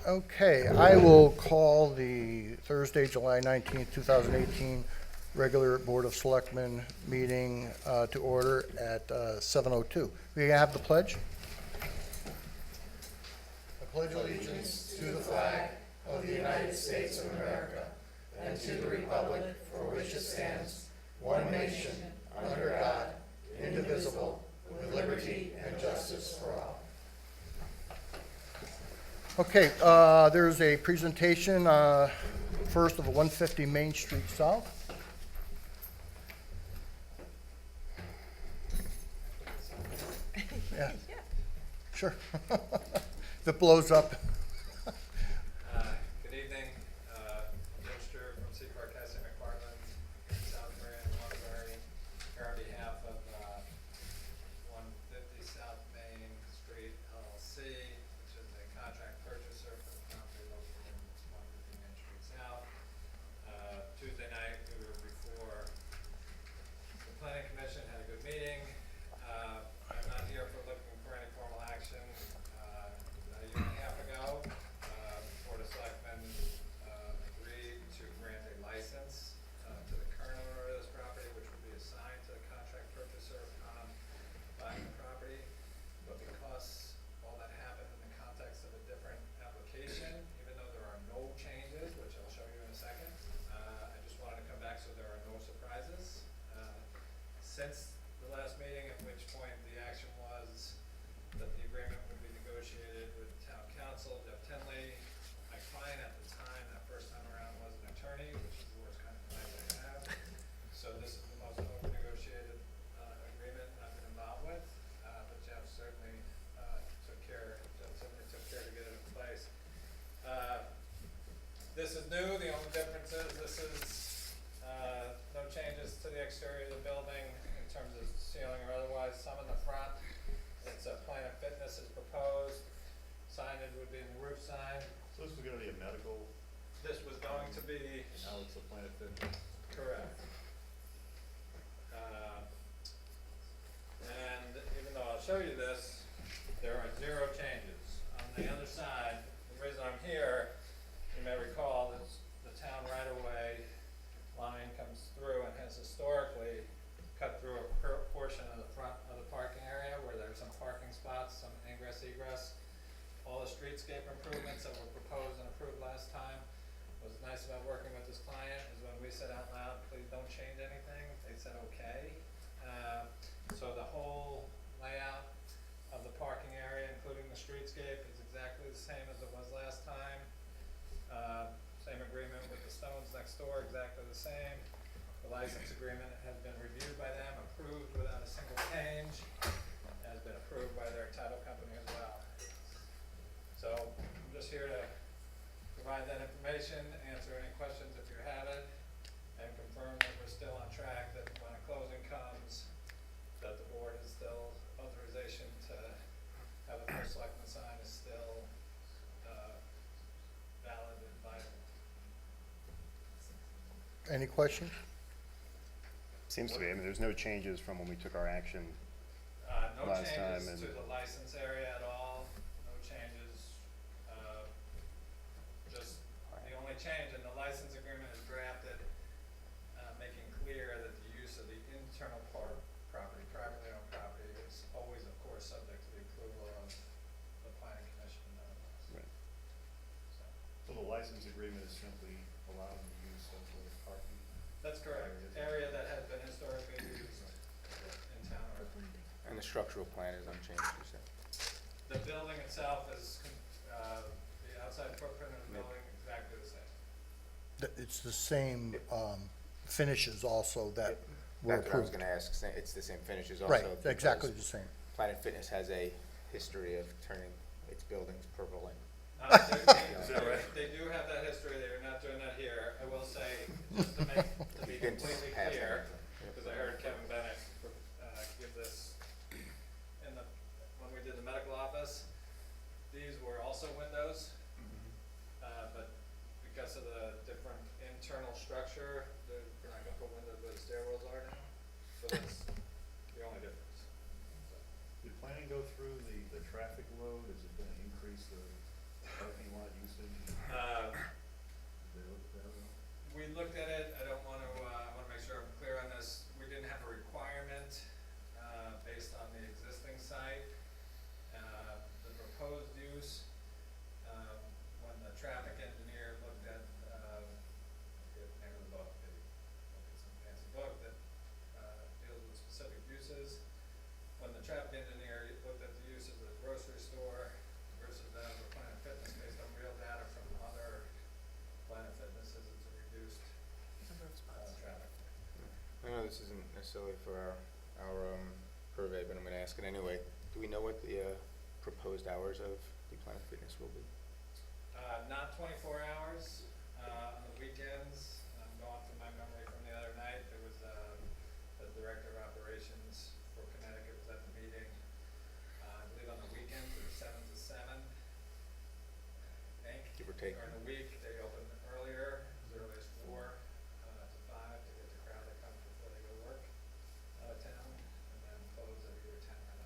Okay, I will call the Thursday, July 19th, 2018 regular Board of Selectmen meeting to order at 7:02. We have the pledge? I pledge allegiance to the flag of the United States of America and to the republic for which it stands, one nation, under God, indivisible, with liberty and justice for all. Okay, there's a presentation, first of 150 Main Street South. Yeah, sure. If it blows up. Good evening, Minister from Secor, Cassie McPartland, South Korea and Waterbury, here on behalf of 150 South Main Street LLC, which is a contract purchaser for the property located in 150 Main Street South. Tuesday night, we were before the Planning Commission, had a good meeting. I'm not here for looking for any formal action. About a year and a half ago, Board of Selectmen agreed to grant a license to the current owner of this property, which would be assigned to the contract purchaser upon buying the property. But because all that happened in the context of a different application, even though there are no changes, which I'll show you in a second, I just wanted to come back so there are no surprises. Since the last meeting, at which point the action was that the agreement would be negotiated with town council, Jeff Tinley. My client at the time, that first time around, was an attorney, which is the worst kind of client I have. So this is the most open negotiated agreement I've been involved with, but Jeff certainly took care to get it in place. This is new. The only difference is this is no changes to the exterior of the building in terms of ceiling or otherwise. Some in the front, it's a Planet Fitness is proposed. Signage would be in the roof sign. So this was gonna be a medical, This was going to be and now it's a Planet Fitness. correct. And even though I'll show you this, there are 0 changes. On the other side, the reason I'm here, you may recall, that the town right-of-way line comes through and has historically cut through a portion of the front of the parking area where there's some parking spots, some ingress egress. All the streetscape improvements that were proposed and approved last time. What's nice about working with this client is when we said out loud, please don't change anything, they said okay. So the whole layout of the parking area, including the streetscape, is exactly the same as it was last time. Same agreement with the Stones next door, exactly the same. The license agreement has been reviewed by them, approved without a single change, has been approved by their title company as well. So I'm just here to provide that information, answer any questions if you have it, and confirm that we're still on track, that when a closing comes, that the board is still authorization to have the first selectman sign is still valid and viable. Any questions? Seems to be. I mean, there's no changes from when we took our action. No Last time changes to and- the license area at all, no changes. Just the only change in the license agreement is drafted, making clear that the use of the internal privately owned property is always, of course, subject to the approval of the planning commission and none of us. Right. So, So the license agreement is simply allowing the use of the parking. that's correct. Area that has been historically used in town or And the structural plan is unchanged, you said? the building itself is, the outside footprint of the building exactly the same. It's the same finishes also that were That's what I was approved. gonna ask, it's the same finishes also? Right, exactly because the same. Planet Fitness has a history of turning its buildings purple and, Is that right? They do have that history, they are not doing that here. I will say, just to be You can completely pass clear, that. because I heard Kevin Bennett give this when we did the medical office, these were also windows, but because of the different internal structure, they're not gonna put windows where the stairwells are now, so that's the only difference. So, Did planning go through the traffic load? Is it gonna increase the parking lot usage? Uh, Did they look at that at all? We looked at it, I don't want to, I want to make sure I'm clear on this. We didn't have a requirement based on the existing site. The proposed use, when the traffic engineer looked at, I forget the name of the book, it's some fancy book that deals with specific uses. When the traffic engineer looked at the use of the grocery store versus that of a Planet Fitness based on real data from other Planet Fitnesses, it's a reduced traffic. I know this isn't necessarily for our purvey, but I'm gonna ask it anyway. Do we know what the proposed hours of the Planet Fitness will be? Not 24 hours, on the weekends. I'm going through my memory from the other night. There was the director of operations for Connecticut was at the meeting. I believe on the weekends they're 7 to 7, I think. Give or take. During the week, they open earlier, as early as 4 to 5 to get the crowd that comes before they go to work out of town, and then close at either 10 or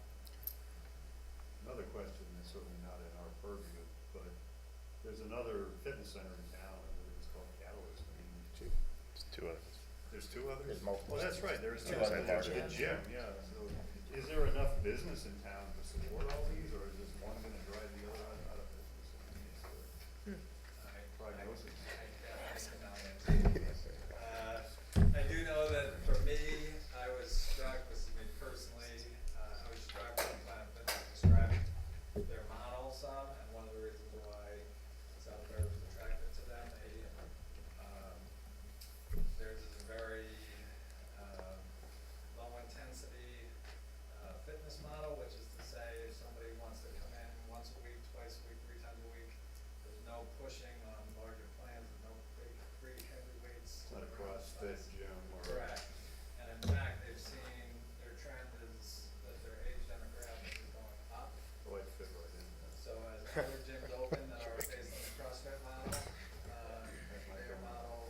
9. Another question that's certainly not in our purview, but there's another fitness center in town, I believe it's called Catalyst. I mean, It's two others. there's two others? There's multiple. Oh, that's right, there's two Two others. others. There's the gym, yeah. So is there enough business in town to support all these, or is this one gonna drive the other out of business? I mean, it's prognosis. I do know that for me, I was struck, this is me personally, I was struck when Planet Fitness described their model some, and one of the reasons why South Bear was attracted to them, theirs is a very low intensity fitness model, which is to say if somebody wants to come in once a week, twice a week, 3 times a week, there's no pushing on larger plans, there's no big heavy weights. It's not a CrossFit gym or. Correct. And in fact, they've seen their trend is that their age demographic is going up. Oh, I'd fit right in. So as other gyms open that are based on the CrossFit model, their model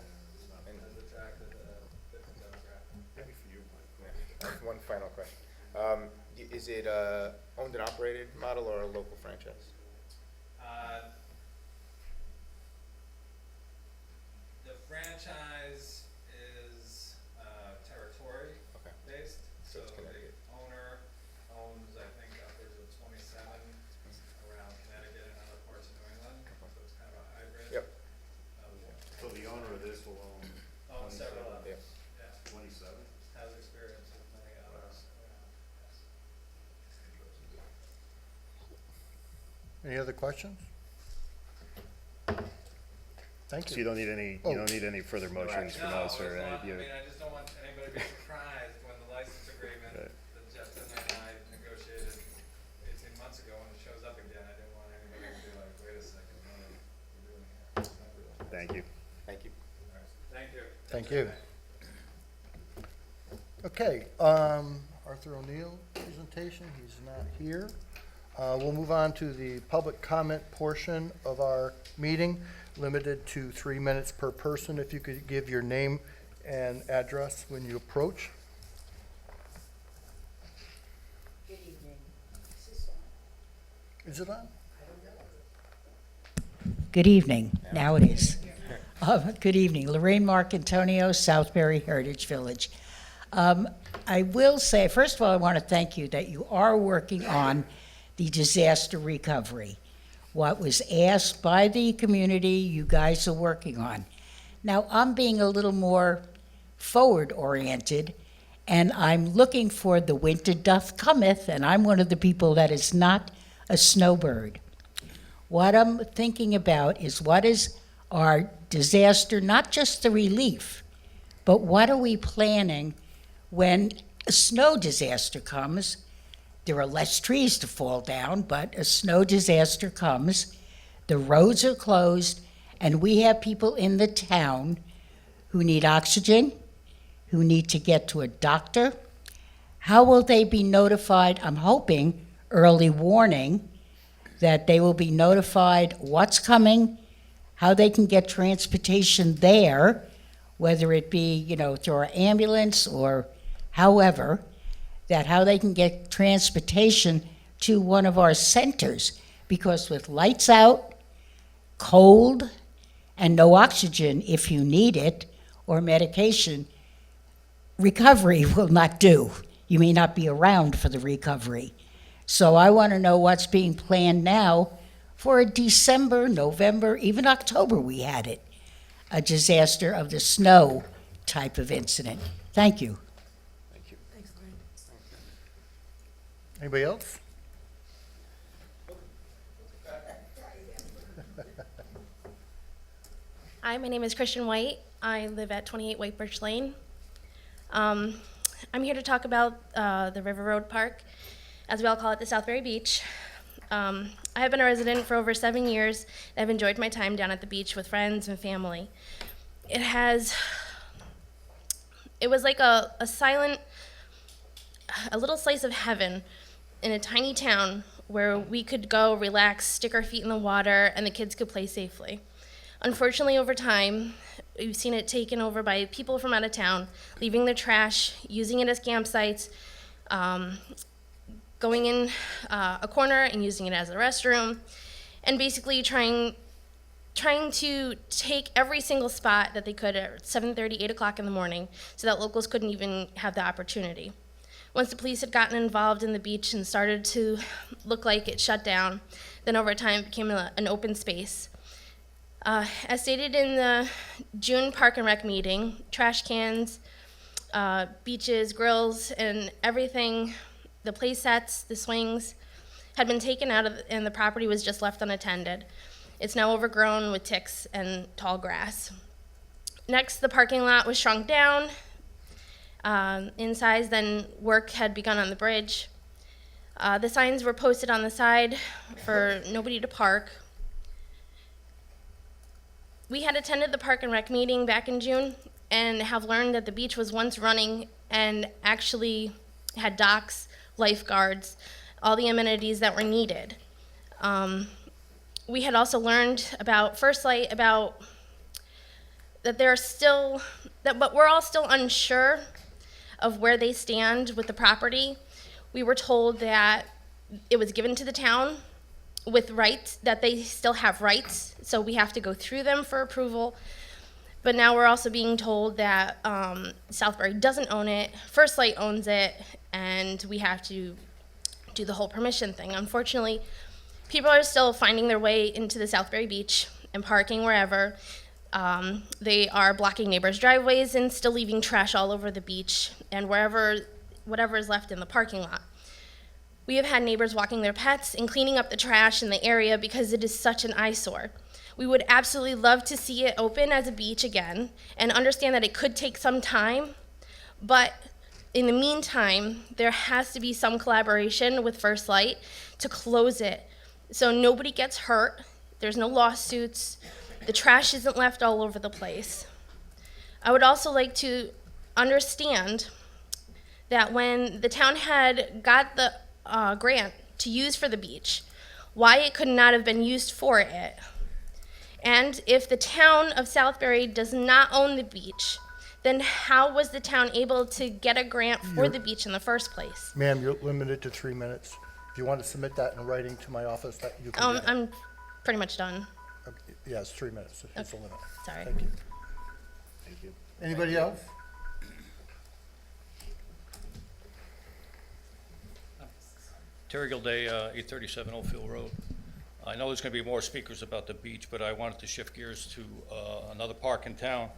has attracted a different demographic. Maybe for you, Mike. Yeah. One final question. Is it owned and operated model or a local franchise? The franchise is territory Okay. based, So so it's the Connecticut. owner owns, I think, upwards of 27 around Connecticut and other parts of New England, so it's kind of a hybrid. Yep. So the owner of this will own Owns several others, Yeah. yeah, 27? has experience with many others around, yes. Any other questions? Thank So you. you don't need any, Oh. you don't need any further motions from No, us or it's any, not, I you, mean, I just don't want anybody to be surprised when the license agreement Right. that Justin and I negotiated 18 months ago, when it shows up again, I didn't want anybody to be like, wait a second, what are we doing here? thank you. Thank you. All right, thank you. Thank you. Okay, Arthur O'Neill presentation, he's not here. We'll move on to the public comment portion of our meeting, limited to 3 minutes per person. If you could give your name and address when you approach. Good evening. Is this on? Is it on? Good evening. Now it is. Good evening. Lorraine Marcantonio, Southbury Heritage Village. I will say, first of all, I want to thank you that you are working on the disaster recovery. What was asked by the community, you guys are working on. Now, I'm being a little more forward-oriented, and I'm looking for the winter doth cometh, and I'm one of the people that is not a snowbird. What I'm thinking about is what is our disaster, not just the relief, but what are we planning when a snow disaster comes? There are less trees to fall down, but a snow disaster comes, the roads are closed, and we have people in the town who need oxygen, who need to get to a doctor. How will they be notified? I'm hoping early warning, that they will be notified what's coming, how they can get transportation there, whether it be, through our ambulance or however, that how they can get transportation to one of our centers. Because with lights out, cold and no oxygen if you need it, or medication, recovery will not do. You may not be around for the recovery. So I want to know what's being planned now for a December, November, even October we had it, a disaster of the snow type of incident. Thank you. Thank you. Anybody else? Hi, my name is Christian White. I live at 28 White Birch Lane. I'm here to talk about the River Road Park, as we all call it, the Southbury Beach. I have been a resident for over 7 years. And I've enjoyed my time down at the beach with friends and family. It was like a little slice of heaven in a tiny town where we could go relax, stick our feet in the water, and the kids could play safely. Unfortunately, over time, we've seen it taken over by people from out of town, leaving their trash, using it as campsites, going in a corner and using it as a restroom, and basically trying to take every single spot that they could at 7:30, 8 o'clock in the morning, so that locals couldn't even have the opportunity. Once the police had gotten involved in the beach and started to look like it shut down, then over time it became an open space. As stated in the June Park and Rec meeting, trash cans, beaches, grills, and everything, the play sets, the swings, had been taken out of, and the property was just left unattended. It's now overgrown with ticks and tall grass. Next, the parking lot was shrunk down in size, then work had begun on the bridge. The signs were posted on the side for nobody to park. We had attended the Park and Rec meeting back in June and have learned that the beach was once running and actually had docks, lifeguards, all the amenities that were needed. We had also learned about First Light, about that but we're all still unsure of where they stand with the property. We were told that it was given to the town with rights, that they still have rights, so we have to go through them for approval. But now we're also being told that Southbury doesn't own it, First Light owns it, and we have to do the whole permission thing. Unfortunately, people are still finding their way into the Southbury Beach and parking wherever. They are blocking neighbors' driveways and still leaving trash all over the beach and whatever is left in the parking lot. We have had neighbors walking their pets and cleaning up the trash in the area because it is such an eyesore. We would absolutely love to see it open as a beach again and understand that it could take some time, but in the meantime, there has to be some collaboration with First Light to close it so nobody gets hurt, there's no lawsuits, the trash isn't left all over the place. I would also like to understand that when the town had got the grant to use for the beach, why it could not have been used for it. And if the town of Southbury does not own the beach, then how was the town able to get a grant for the beach in the first place? Ma'am, you're limited to 3 minutes. If you want to submit that in writing to my office, that you can do that. I'm pretty much done. Okay, yeah, it's 3 minutes. It's a limit. Sorry. Thank you. Thank you. Anybody else? Terry Gilday, 837 Oakfield Road. I know there's going to be more speakers about the beach, but I wanted to shift gears to another park in town,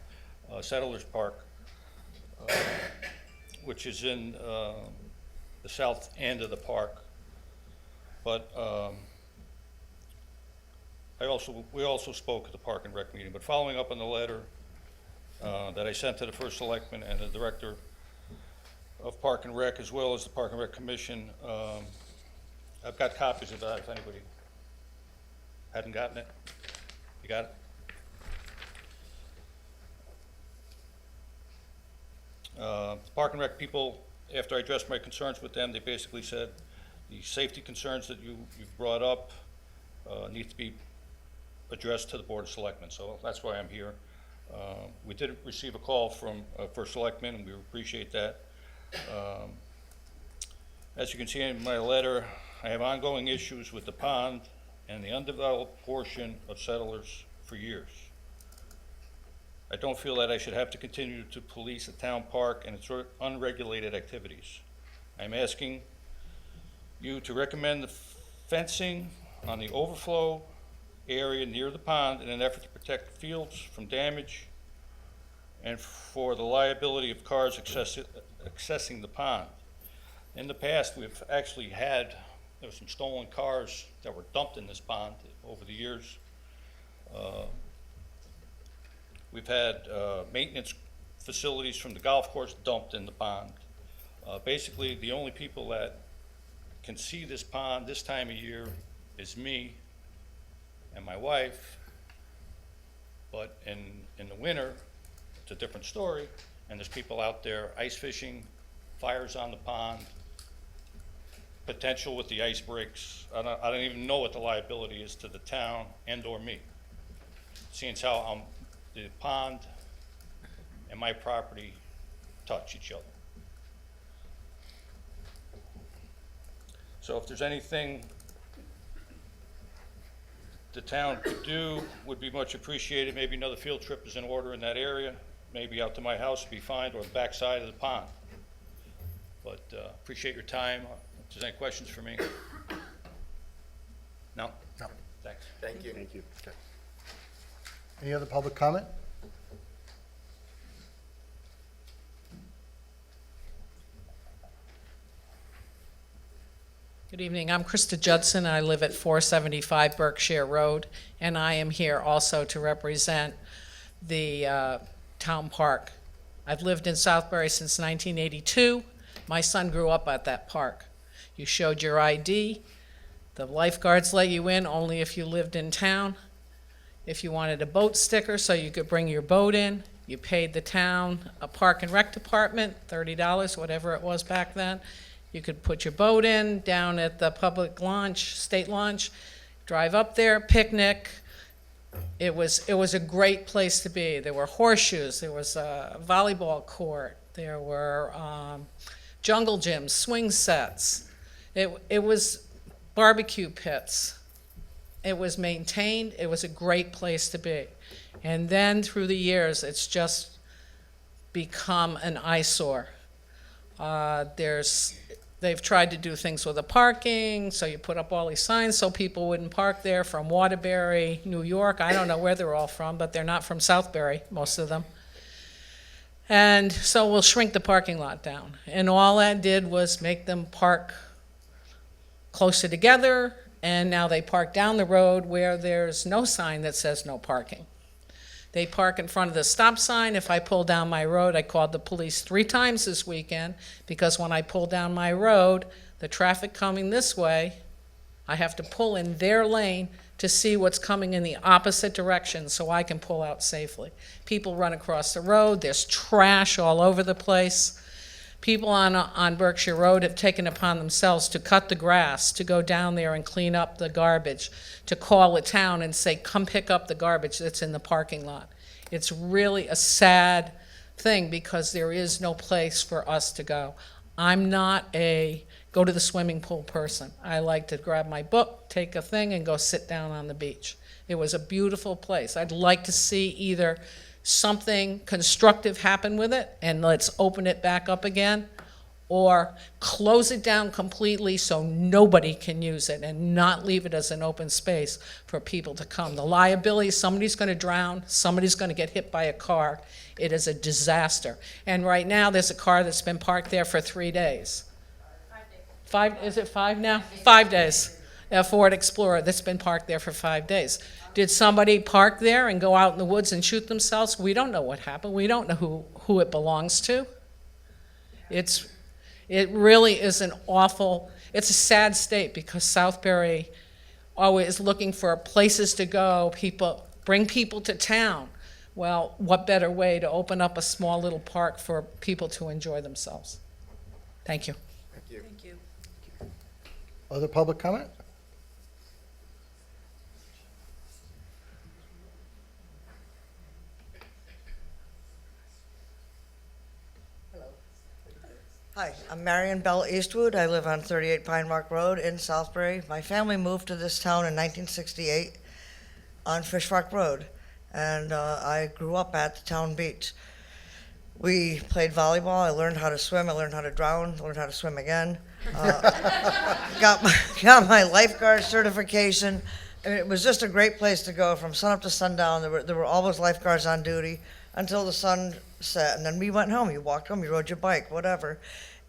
Settlers Park, which is in the south end of the park. But we also spoke at the Park and Rec meeting. But following up on the letter that I sent to the first selectman and the director of Park and Rec, as well as the Park and Rec Commission, I've got copies of that if anybody hadn't gotten it. You got it? The Park and Rec people, after I addressed my concerns with them, they basically said the safety concerns that you've brought up need to be addressed to the Board of Selectmen, so that's why I'm here. We did receive a call from First Selectman, and we appreciate that. As you can see in my letter, I have ongoing issues with the pond and the undeveloped portion of settlers for years. I don't feel that I should have to continue to police a town park and its unregulated activities. I'm asking you to recommend the fencing on the overflow area near the pond in an effort to protect the fields from damage and for the liability of cars accessing the pond. In the past, we've actually had, there were some stolen cars that were dumped in this pond over the years. We've had maintenance facilities from the golf course dumped in the pond. Basically, the only people that can see this pond this time of year is me and my wife, but in the winter, it's a different story, and there's people out there ice fishing, fires on the pond, potential with the ice breaks. I don't even know what the liability is to the town and or me, seeing as how the pond and my property touch each other. So if there's anything the town could do, would be much appreciated. Maybe another field trip is in order in that area. Maybe out to my house would be fine, or the back side of the pond. But appreciate your time. If there's any questions for me? No? No. Thanks. Thank you. Thank you. Okay. Any other public comment? Good evening. I'm Krista Judson. I live at 475 Berkshire Road, and I am here also to represent the town park. I've lived in Southbury since 1982. My son grew up at that park. You showed your ID. The lifeguards let you in only if you lived in town. If you wanted a boat sticker so you could bring your boat in, you paid the town, a park and rec department, $30, whatever it was back then. You could put your boat in down at the public launch, state launch, drive up there, picnic. It was a great place to be. There were horseshoes, there was a volleyball court, there were jungle gyms, swing sets. It was barbecue pits. It was maintained. It was a great place to be. And then through the years, it's just become an eyesore. They've tried to do things with the parking, so you put up all these signs so people wouldn't park there from Waterbury, New York. I don't know where they're all from, but they're not from Southbury, most of them. And so we'll shrink the parking lot down. And all that did was make them park closer together, and now they park down the road where there's no sign that says no parking. They park in front of the stop sign. If I pull down my road, I called the police 3 times this weekend, because when I pull down my road, the traffic coming this way, I have to pull in their lane to see what's coming in the opposite direction so I can pull out safely. People run across the road. There's trash all over the place. People on Berkshire Road have taken upon themselves to cut the grass, to go down there and clean up the garbage, to call a town and say, come pick up the garbage that's in the parking lot. It's really a sad thing because there is no place for us to go. I'm not a go to the swimming pool person. I like to grab my book, take a thing, and go sit down on the beach. It was a beautiful place. I'd like to see either something constructive happen with it and let's open it back up again, or close it down completely so nobody can use it and not leave it as an open space for people to come. The liability, somebody's going to drown, somebody's going to get hit by a car. It is a disaster. And right now there's a car that's been parked there for 3 days. 5 days. Is it 5 now? 5 days. A Ford Explorer that's been parked there for 5 days. Did somebody park there and go out in the woods and shoot themselves? We don't know what happened. We don't know who it belongs to. It really is it's a sad state because Southbury always is looking for places to go, bring people to town. Well, what better way to open up a small little park for people to enjoy themselves? Thank you. Thank you. Thank you. Other public comment? Hi, I'm Marion Bell Eastwood. I live on 38 Pine Rock Road in Southbury. My family moved to this town in 1968 on Fish Rock Road, and I grew up at the town beach. We played volleyball. I learned how to swim. I learned how to drown. Learned how to swim again. Got my lifeguard certification. And it was just a great place to go from sun up to sundown. There were always lifeguards on duty until the sun set, and then we went home. You walked home. You rode your bike, whatever.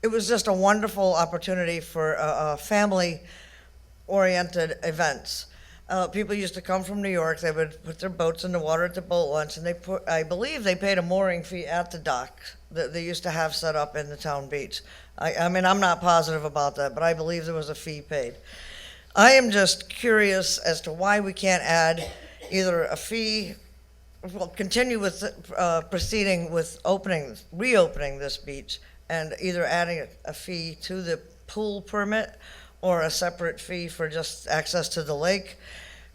It was just a wonderful opportunity for family-oriented events. People used to come from New York. They would put their boats in the water at the boat launch, and I believe they paid a mooring fee at the dock that they used to have set up in the town beach. I mean, I'm not positive about that, but I believe there was a fee paid. I am just curious as to why we can't add either a fee, well, continue with proceeding with reopening this beach, and either adding a fee to the pool permit or a separate fee for just access to the lake.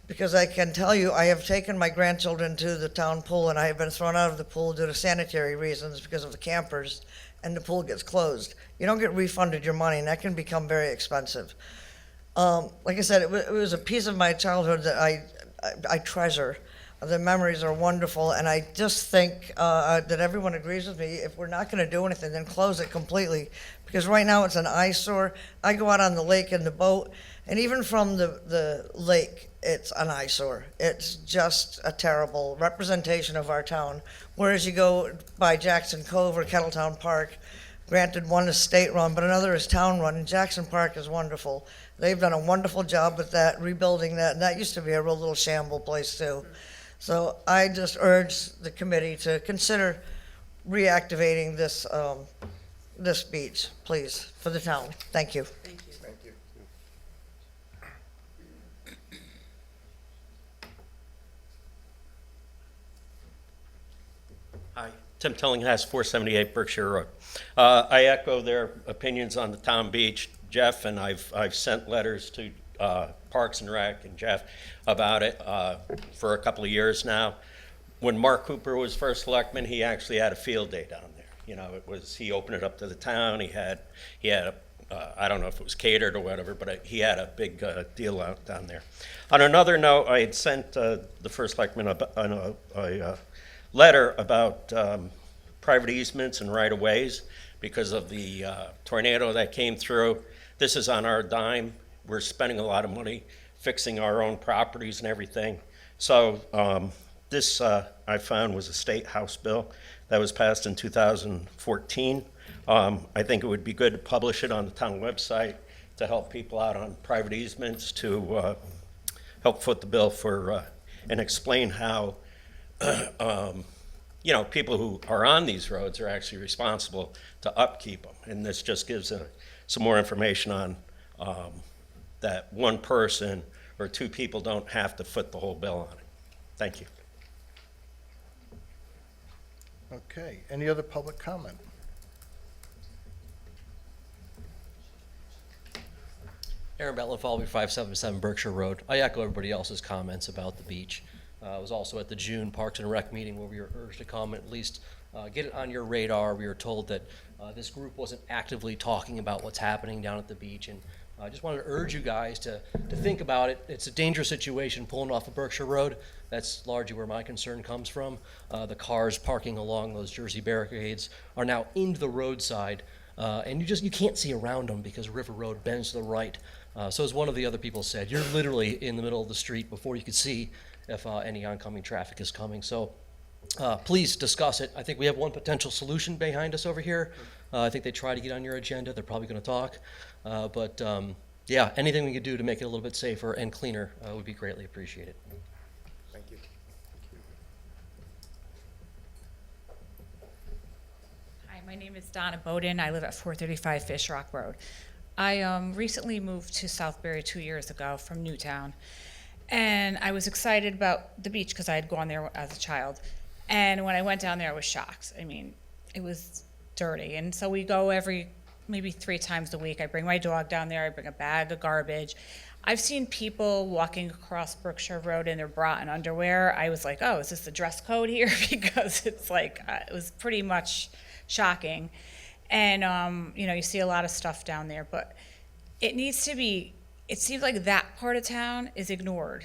Because I can tell you, I have taken my grandchildren to the town pool, and I have been thrown out of the pool due to sanitary reasons because of the campers, and the pool gets closed. You don't get refunded your money, and that can become very expensive. Like I said, it was a piece of my childhood that I treasure. The memories are wonderful, and I just think that everyone agrees with me. If we're not going to do anything, then close it completely. Because right now it's an eyesore. I go out on the lake in the boat, and even from the lake, it's an eyesore. It's just a terrible representation of our town. Whereas you go by Jackson Cove or Kettletown Park, granted one is state-run, but another is town-run, and Jackson Park is wonderful. They've done a wonderful job with that, rebuilding that, and that used to be a real little shamble place too. So I just urge the committee to consider reactivating this beach, please, for the town. Thank you. Thank you. Hi, Tim Tillinghast, 478 Berkshire Road. I echo their opinions on the town beach. Jeff and I've sent letters to Parks and Rec and Jeff about it for a couple of years now. When Mark Cooper was first selectman, he actually had a field day down there. You know, he opened it up to the town. He had I don't know if it was catered or whatever, but he had a big deal out down there. On another note, I had sent the first selectman a letter about private easements and right-of-ways because of the tornado that came through. This is on our dime. We're spending a lot of money fixing our own properties and everything. So this I found was a state House bill that was passed in 2014. I think it would be good to publish it on the town website to help people out on private easements, to help foot the bill for and explain how you know, people who are on these roads are actually responsible to upkeep them. And this just gives some more information on that one person or two people don't have to foot the whole bill on it. Thank you. Okay, any other public comment? Aaron Betlin, 577 Berkshire Road. I echo everybody else's comments about the beach. I was also at the June Parks and Rec meeting where we were urged to come, at least get it on your radar. We were told that this group wasn't actively talking about what's happening down at the beach, and I just wanted to urge you guys to think about it. It's a dangerous situation pulling off of Berkshire Road. That's largely where my concern comes from. The cars parking along those Jersey barricades are now into the roadside, and you can't see around them because River Road bends to the right. So as one of the other people said, you're literally in the middle of the street before you could see if any oncoming traffic is coming. So please discuss it. I think we have one potential solution behind us over here. I think they try to get on your agenda. They're probably going to talk. But yeah, anything we could do to make it a little bit safer and cleaner would be greatly appreciated. Thank you. Hi, my name is Donna Bowden. I live at 435 Fish Rock Road. I recently moved to Southbury 2 years ago from Newtown, and I was excited about the beach because I had gone there as a child. And when I went down there, I was shocked. I mean, it was dirty. And so we go maybe 3 times a week. I bring my dog down there. I bring a bag of garbage. I've seen people walking across Berkshire Road in their bra and underwear. I was like, oh, is this the dress code here? Because it's like, it was pretty much shocking. And, you see a lot of stuff down there, but it needs to be, it seems like that part of town is ignored.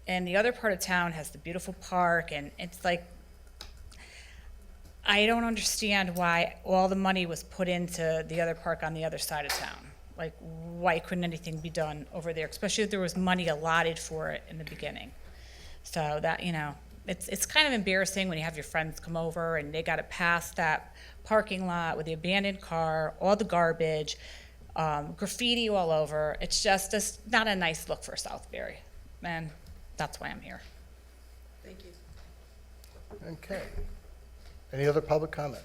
And the other part of town has the beautiful park, and it's like, I don't understand why all the money was put into the other park on the other side of town. Like, why couldn't anything be done over there, especially if there was money allotted for it in the beginning? So that, it's kind of embarrassing when you have your friends come over and they got to pass that parking lot with the abandoned car, all the garbage, graffiti all over. It's just not a nice look for Southbury, and that's why I'm here. Thank you. Okay. Any other public comment?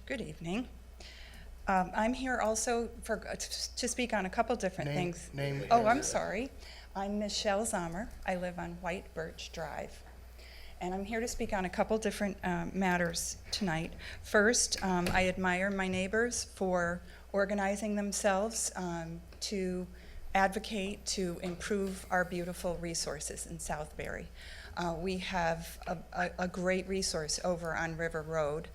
Good evening. I'm here also to speak on a couple different things. Oh, I'm sorry. I'm Michelle Zomer. I live on White Birch Drive. And I'm here to speak on a couple different matters tonight. First, I admire my neighbors for organizing themselves to advocate to improve our beautiful resources in Southbury. We have a great resource over on River Road.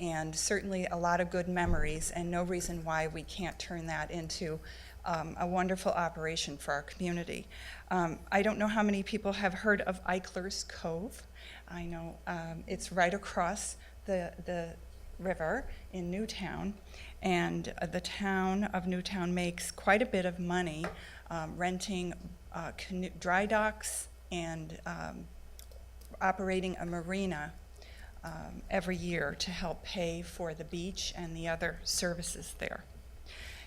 And certainly a lot of good memories, and no reason why we can't turn that into a wonderful operation for our community. I don't know how many people have heard of Eichler's Cove. I know it's right across the river in Newtown, and the town of Newtown makes quite a bit of money renting dry docks and operating a marina every year to help pay for the beach and the other services there.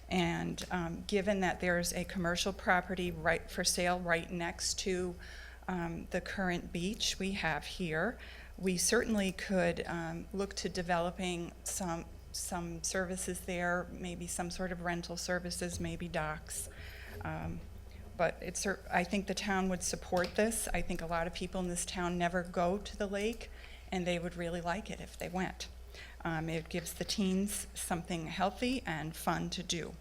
And given that there's a commercial property right for sale right next to the current beach we have here, we certainly could look to developing some services there, maybe some sort of rental services, maybe docks. But I think the town would support this. I think a lot of people in this town never go to the lake, and they would really like it if they went. It gives the teens something healthy and fun to do.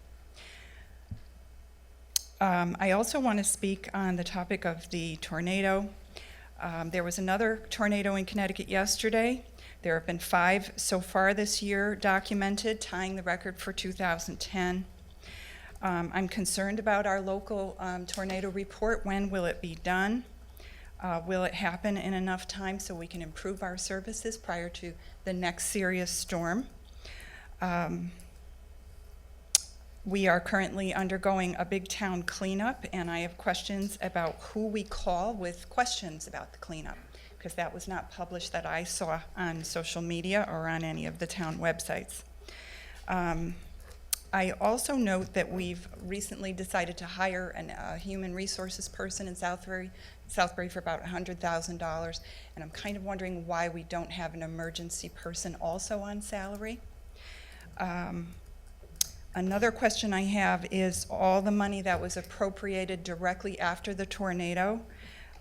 I also want to speak on the topic of the tornado. There was another tornado in Connecticut yesterday. There have been 5 so far this year documented, tying the record for 2010. I'm concerned about our local tornado report. When will it be done? Will it happen in enough time so we can improve our services prior to the next serious storm? We are currently undergoing a big town cleanup, and I have questions about who we call with questions about the cleanup, because that was not published that I saw on social media or on any of the town websites. I also note that we've recently decided to hire a human resources person in Southbury for about $100,000, and I'm kind of wondering why we don't have an emergency person also on salary. Another question I have is all the money that was appropriated directly after the tornado.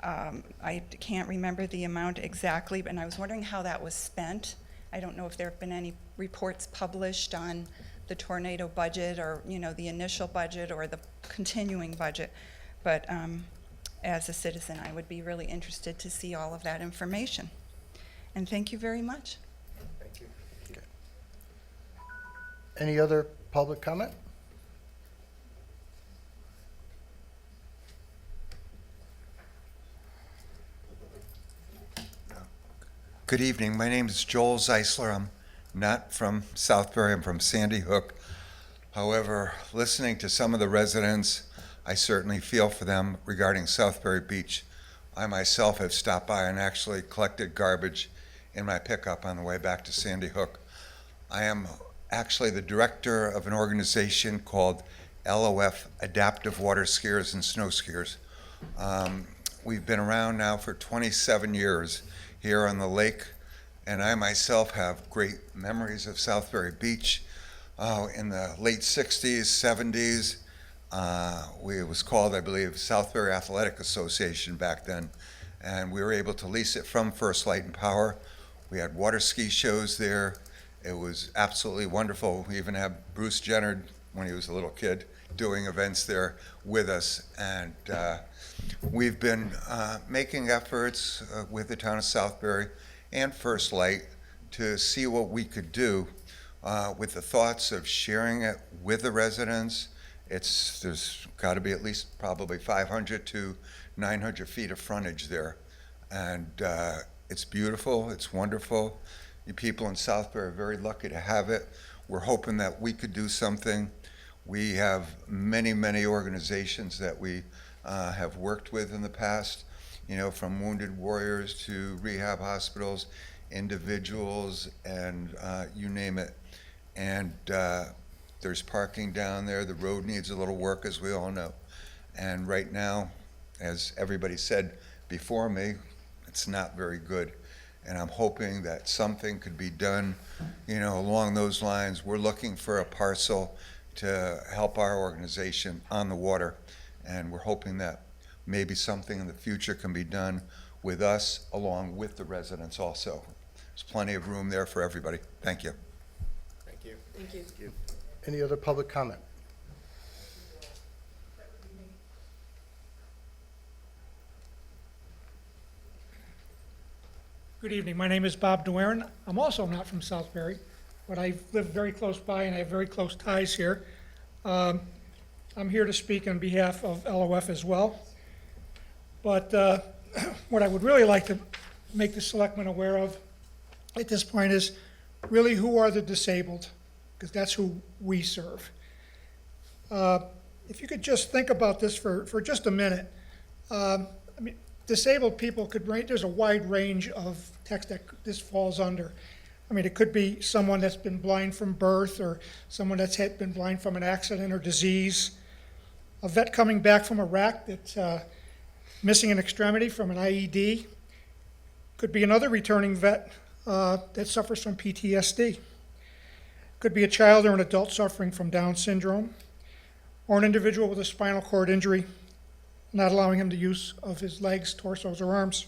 I can't remember the amount exactly, and I was wondering how that was spent. I don't know if there have been any reports published on the tornado budget, or the initial budget or the continuing budget, but as a citizen, I would be really interested to see all of that information. And thank you very much. Thank you. Okay. Any other public comment? Good evening. My name is Joel Zeisler. I'm not from Southbury. I'm from Sandy Hook. However, listening to some of the residents, I certainly feel for them regarding Southbury Beach. I myself have stopped by and actually collected garbage in my pickup on the way back to Sandy Hook. I am actually the director of an organization called LOF, Adaptive Water Skiers and Snow Skiers. We've been around now for 27 years here on the lake, and I myself have great memories of Southbury Beach. In the late 60s, 70s, it was called, I believe, Southbury Athletic Association back then, and we were able to lease it from First Light and Power. We had water ski shows there. It was absolutely wonderful. We even had Bruce Jenner, when he was a little kid, doing events there with us. And we've been making efforts with the town of Southbury and First Light to see what we could do with the thoughts of sharing it with the residents. There's got to be at least probably 500 to 900 feet of frontage there. And it's beautiful, it's wonderful. You people in Southbury are very lucky to have it. We're hoping that we could do something. We have many, many organizations that we have worked with in the past, you know, from Wounded Warriors to rehab hospitals, individuals, and you name it. And there's parking down there. The road needs a little work, as we all know. And right now, as everybody said before me, it's not very good. And I'm hoping that something could be done, you know, along those lines. We're looking for a parcel to help our organization on the water. And we're hoping that maybe something in the future can be done with us along with the residents also. There's plenty of room there for everybody. Thank you. Thank you. Thank you. Any other public comment? Good evening. My name is Bob DeWaren. I'm also not from Southbury, but I live very close by and I have very close ties here. I'm here to speak on behalf of LOF as well. But what I would really like to make the selectmen aware of at this point is really who are the disabled, because that's who we serve. If you could just think about this for just a minute. I mean, disabled people there's a wide range of text that this falls under. I mean, it could be someone that's been blind from birth, or someone that's been blind from an accident or disease, a vet coming back from Iraq that's missing an extremity from an IED, could be another returning vet that suffers from PTSD, could be a child or an adult suffering from Down syndrome, or an individual with a spinal cord injury, not allowing him the use of his legs, torsos, or arms.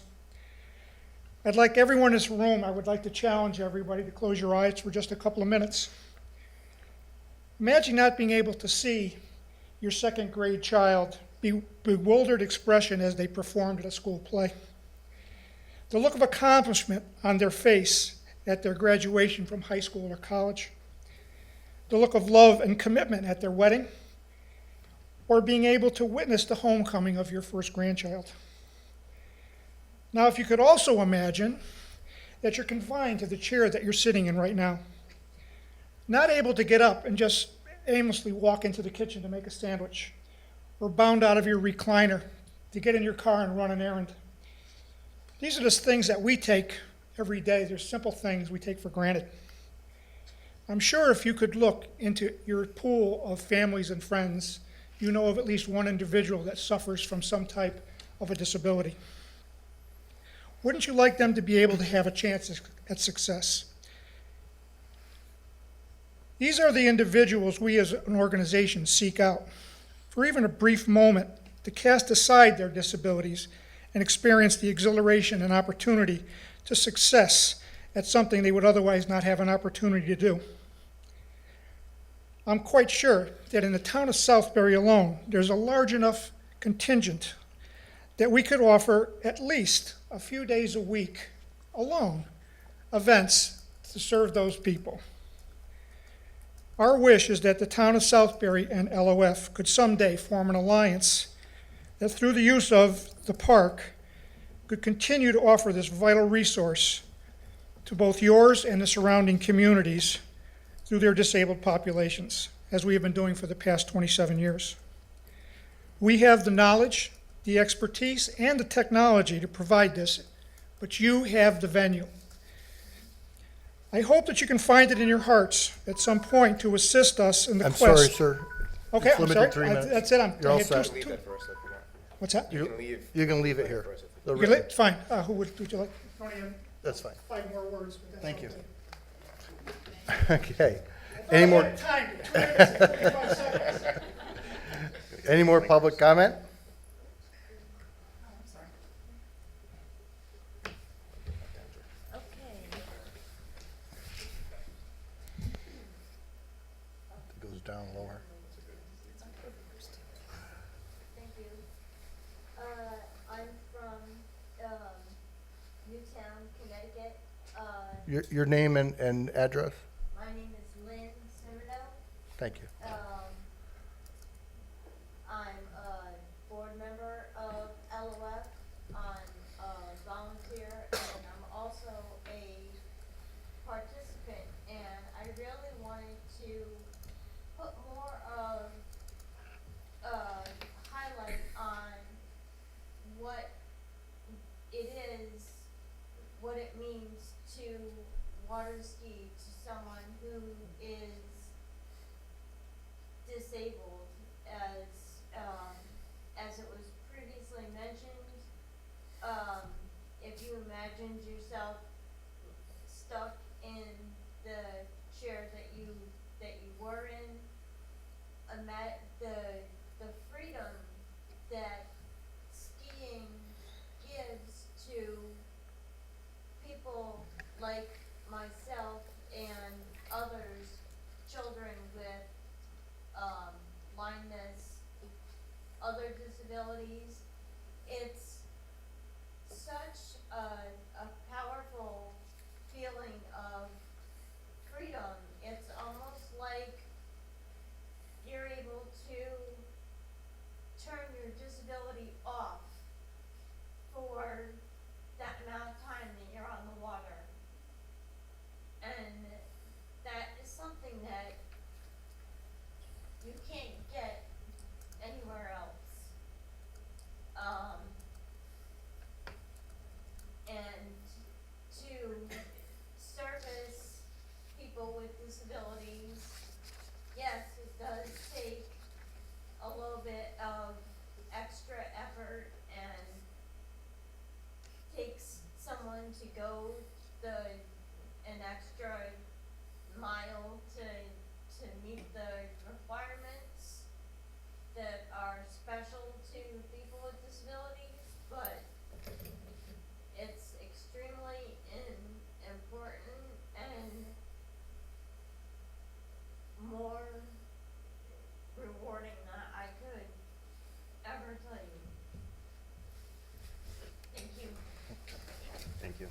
I'd like everyone in this room, I would like to challenge everybody to close your eyes for just a couple of minutes. Imagine not being able to see your second grade child bewildered expression as they performed at a school play. The look of accomplishment on their face at their graduation from high school or college. The look of love and commitment at their wedding, or being able to witness the homecoming of your first grandchild. Now, if you could also imagine that you're confined to the chair that you're sitting in right now, not able to get up and just aimlessly walk into the kitchen to make a sandwich, or bound out of your recliner to get in your car and run an errand. These are the things that we take every day. They're simple things we take for granted. I'm sure if you could look into your pool of families and friends, you know of at least one individual that suffers from some type of a disability. Wouldn't you like them to be able to have a chance at success? These are the individuals we as an organization seek out, for even a brief moment, to cast aside their disabilities and experience the exhilaration and opportunity to success at something they would otherwise not have an opportunity to do. I'm quite sure that in the town of Southbury alone, there's a large enough contingent that we could offer at least a few days a week alone events to serve those people. Our wish is that the town of Southbury and LOF could someday form an alliance that through the use of the park could continue to offer this vital resource to both yours and the surrounding communities through their disabled populations, as we have been doing for the past 27 years. We have the knowledge, the expertise, and the technology to provide this, but you have the venue. I hope that you can find it in your hearts at some point to assist us in the I'm quest. sorry, sir. Okay, It's I'm limited sorry. to 3 minutes. That's it. You're all I had set. Leave that for us if you want. What's that? You can leave. You can leave it here. The You can written- Fine. Who would you like? That's fine. 5 more words. But that's Thank you. okay. Okay. Any more? Time, 2 minutes and 45 seconds. Any more public comment? It goes down lower. Newtown, Connecticut. Your name and address? My name is Lynn Cimino. Thank you. I'm a board member of LOF. I'm a volunteer, and I'm also a participant. And I really wanted to put more of highlight on what it is, what it means to water ski to someone who is disabled, as it was previously mentioned. If you imagined yourself stuck in the chair that you were in, the freedom that skiing gives to people like myself and others, children with blindness, other disabilities. It's such a powerful feeling of freedom. It's almost like you're able to turn your disability off for that amount of time that you're on the water. And that is something that you can't get anywhere else. And to service people with disabilities, yes, it does take a little bit of extra effort and takes someone to go an extra mile to meet the requirements that are special to people with disabilities, but it's extremely important and more rewarding than I could ever tell you. Thank you. Thank you.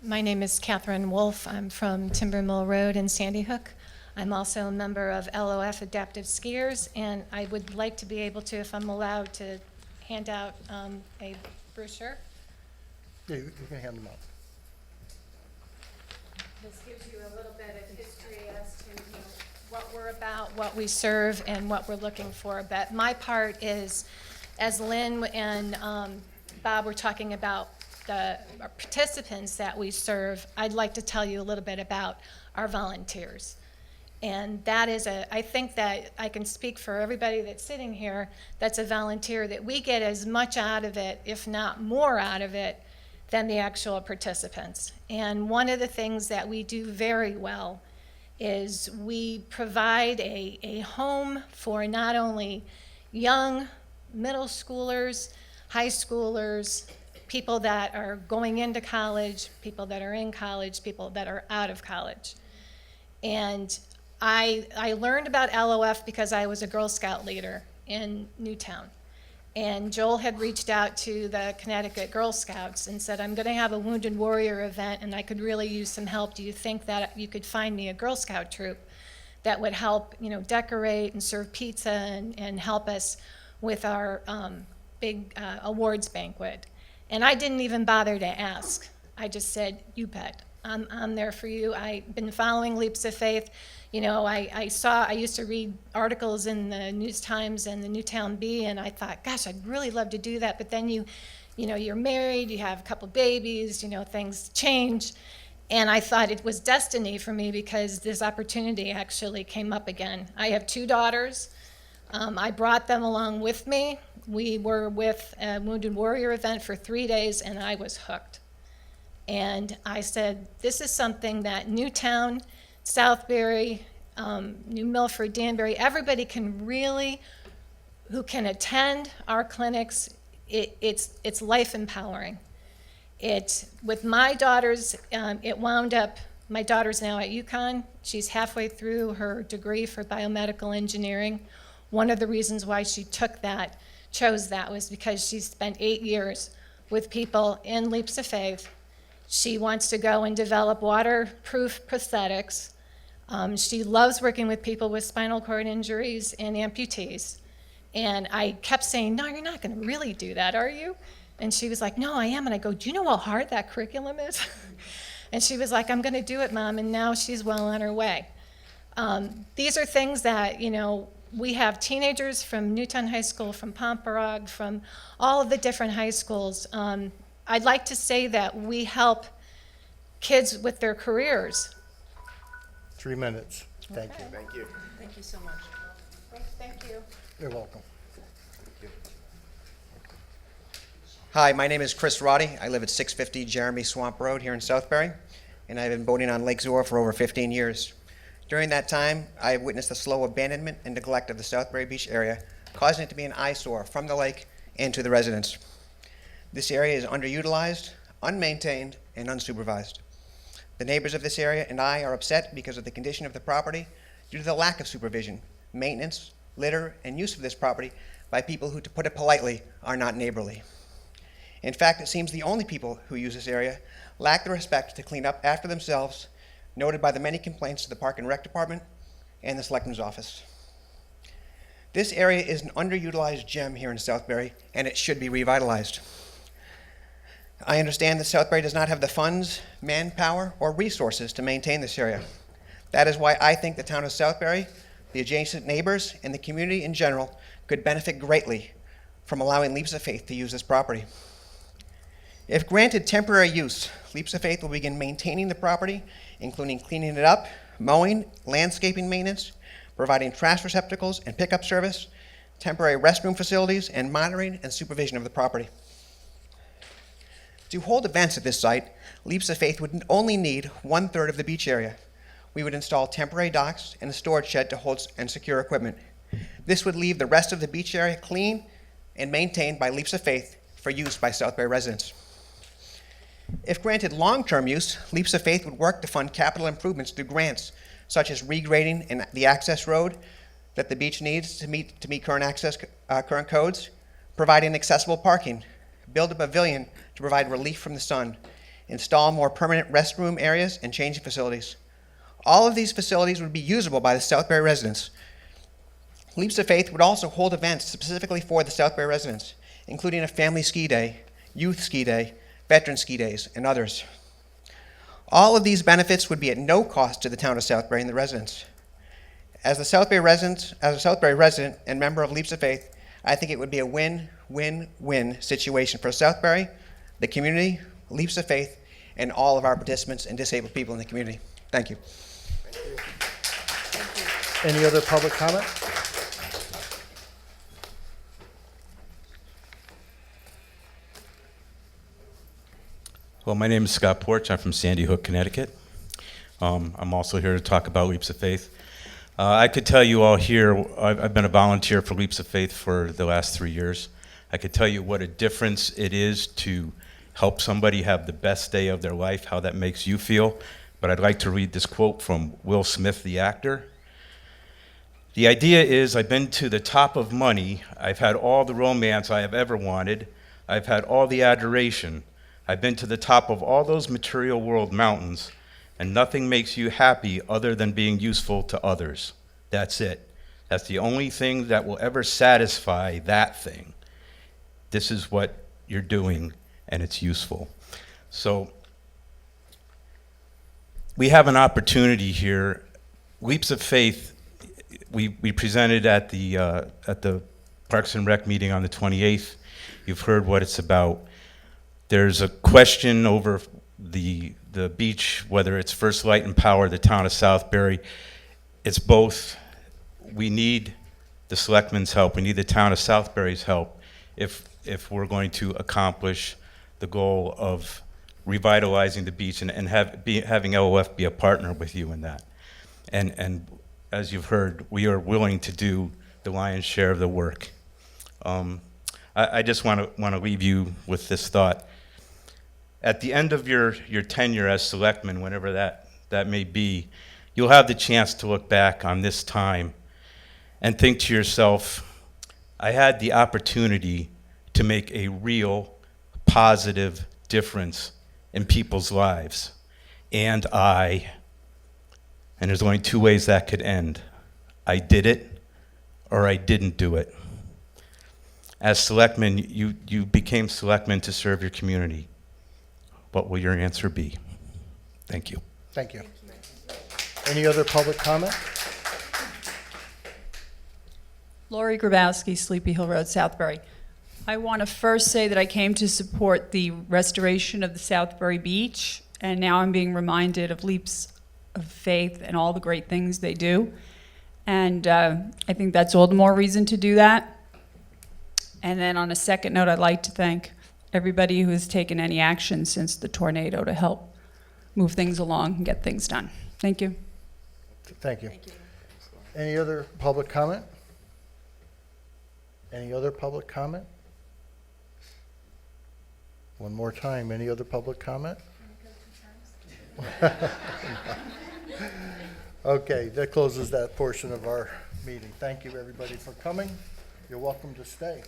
My name is Catherine Wolf. I'm from Timber Mill Road in Sandy Hook. I'm also a member of LOF Adaptive Skiers, and I would like to be able to, if I'm allowed, to hand out a brochure. Yeah, you can hand them out. This gives you a little bit of history as to what we're about, what we serve, and what we're looking for. But my part is, as Lynn and Bob were talking about the participants that we serve, I'd like to tell you a little bit about our volunteers. And that is I think that I can speak for everybody that's sitting here that's a volunteer, that we get as much out of it, if not more out of it, than the actual participants. And one of the things that we do very well is we provide a home for not only young middle schoolers, high schoolers, people that are going into college, people that are in college, people that are out of college. And I learned about LOF because I was a Girl Scout leader in Newtown. And Joel had reached out to the Connecticut Girl Scouts and said, I'm going to have a Wounded Warrior event and I could really use some help. Do you think that you could find me a Girl Scout troop that would help, decorate and serve pizza and help us with our big awards banquet? And I didn't even bother to ask. I just said, you bet. I'm there for you. I've been following Leaps of Faith. I used to read articles in the News Times and the Newtown Bee, and I thought, gosh, I'd really love to do that. But then you're married, you have a couple babies, things change. And I thought it was destiny for me because this opportunity actually came up again. I have 2 daughters. I brought them along with me. We were with a Wounded Warrior event for 3 days, and I was hooked. And I said, this is something that Newtown, Southbury, New Milford, Danbury, everybody can really, who can attend our clinics, it's life empowering. With my daughters, it wound up My daughter's now at UConn. She's halfway through her degree for biomedical engineering. One of the reasons why she chose that was because she spent 8 years with people in Leaps of Faith. She wants to go and develop waterproof prosthetics. She loves working with people with spinal cord injuries and amputees. And I kept saying, no, you're not going to really do that, are you? And she was like, no, I am. And I go, do you know how hard that curriculum is? And she was like, I'm going to do it, Mom. And now she's well on her way. These are things that, we have teenagers from Newtown High School, from Pomperog, from all of the different high schools. I'd like to say that we help kids with their careers. 3 minutes. Thank you. Thank you. Thank you so much. Thank you. You're welcome. Hi, my name is Chris Roddy. I live at 650 Jeremy Swamp Road here in Southbury, and I've been boating on Lake Zor for over 15 years. During that time, I have witnessed the slow abandonment and neglect of the Southbury Beach area, causing it to be an eyesore from the lake and to the residents. This area is underutilized, unmaintained, and unsupervised. The neighbors of this area and I are upset because of the condition of the property due to the lack of supervision, maintenance, litter, and use of this property by people who, to put it politely, are not neighborly. In fact, it seems the only people who use this area lack the respect to clean up after themselves, noted by the many complaints to the Park and Rec Department and the Selectmen's office. This area is an underutilized gem here in Southbury, and it should be revitalized. I understand that Southbury does not have the funds, manpower, or resources to maintain this area. That is why I think the town of Southbury, the adjacent neighbors, and the community in general could benefit greatly from allowing Leaps of Faith to use this property. If granted temporary use, Leaps of Faith will begin maintaining the property, including cleaning it up, mowing, landscaping maintenance, providing trash receptacles and pickup service, temporary restroom facilities, and monitoring and supervision of the property. To hold events at this site, Leaps of Faith would only need 1/3 of the beach area. We would install temporary docks and a storage shed to hold and secure equipment. This would leave the rest of the beach area clean and maintained by Leaps of Faith for use by Southbury residents. If granted long-term use, Leaps of Faith would work to fund capital improvements through grants, such as regrading and the access road that the beach needs to meet current codes, providing accessible parking, build a pavilion to provide relief from the sun, install more permanent restroom areas and changing facilities. All of these facilities would be usable by the Southbury residents. Leaps of Faith would also hold events specifically for the Southbury residents, including a family ski day, youth ski day, veteran ski days, and others. All of these benefits would be at no cost to the town of Southbury and the residents. As a Southbury resident and member of Leaps of Faith, I think it would be a win-win-win situation for Southbury, the community, Leaps of Faith, and all of our participants and disabled people in the community. Thank you. Any other public comment? Well, my name is Scott Porch. I'm from Sandy Hook, Connecticut. I'm also here to talk about Leaps of Faith. I could tell you all here, I've been a volunteer for Leaps of Faith for the last 3 years. I could tell you what a difference it is to help somebody have the best day of their life, how that makes you feel. But I'd like to read this quote from Will Smith, the actor. The idea is, I've been to the top of money. I've had all the romance I have ever wanted. I've had all the adoration. I've been to the top of all those material world mountains, and nothing makes you happy other than being useful to others. That's it. That's the only thing that will ever satisfy that thing. This is what you're doing, and it's useful. So we have an opportunity here. Leaps of Faith, we presented at the Parks and Rec meeting on the 28th. You've heard what it's about. There's a question over the beach, whether it's First Light and Power, the town of Southbury. It's both. We need the Selectmen's help. We need the town of Southbury's help if we're going to accomplish the goal of revitalizing the beach and having LOF be a partner with you in that. And as you've heard, we are willing to do the lion's share of the work. I just want to leave you with this thought. At the end of your tenure as selectman, whenever that that may be, you'll have the chance to look back on this time and think to yourself, I had the opportunity to make a real positive difference in people's lives. And there's only two ways that could end. I did it, or I didn't do it. As selectmen, you became selectmen to serve your community. What will your answer be? Thank you. Thank you. Any other public comment? Lori Grabowski, Sleepy Hill Road, Southbury. I want to first say that I came to support the restoration of the Southbury Beach, and now I'm being reminded of Leaps of Faith and all the great things they do. And I think that's all the more reason to do that. And then on a second note, I'd like to thank everybody who has taken any action since the tornado to help move things along and get things done. Thank you. Thank you. Any other public comment? Any other public comment? One more time, any other public comment? Okay, that closes that portion of our meeting. Thank you, everybody, for coming. You're welcome to stay.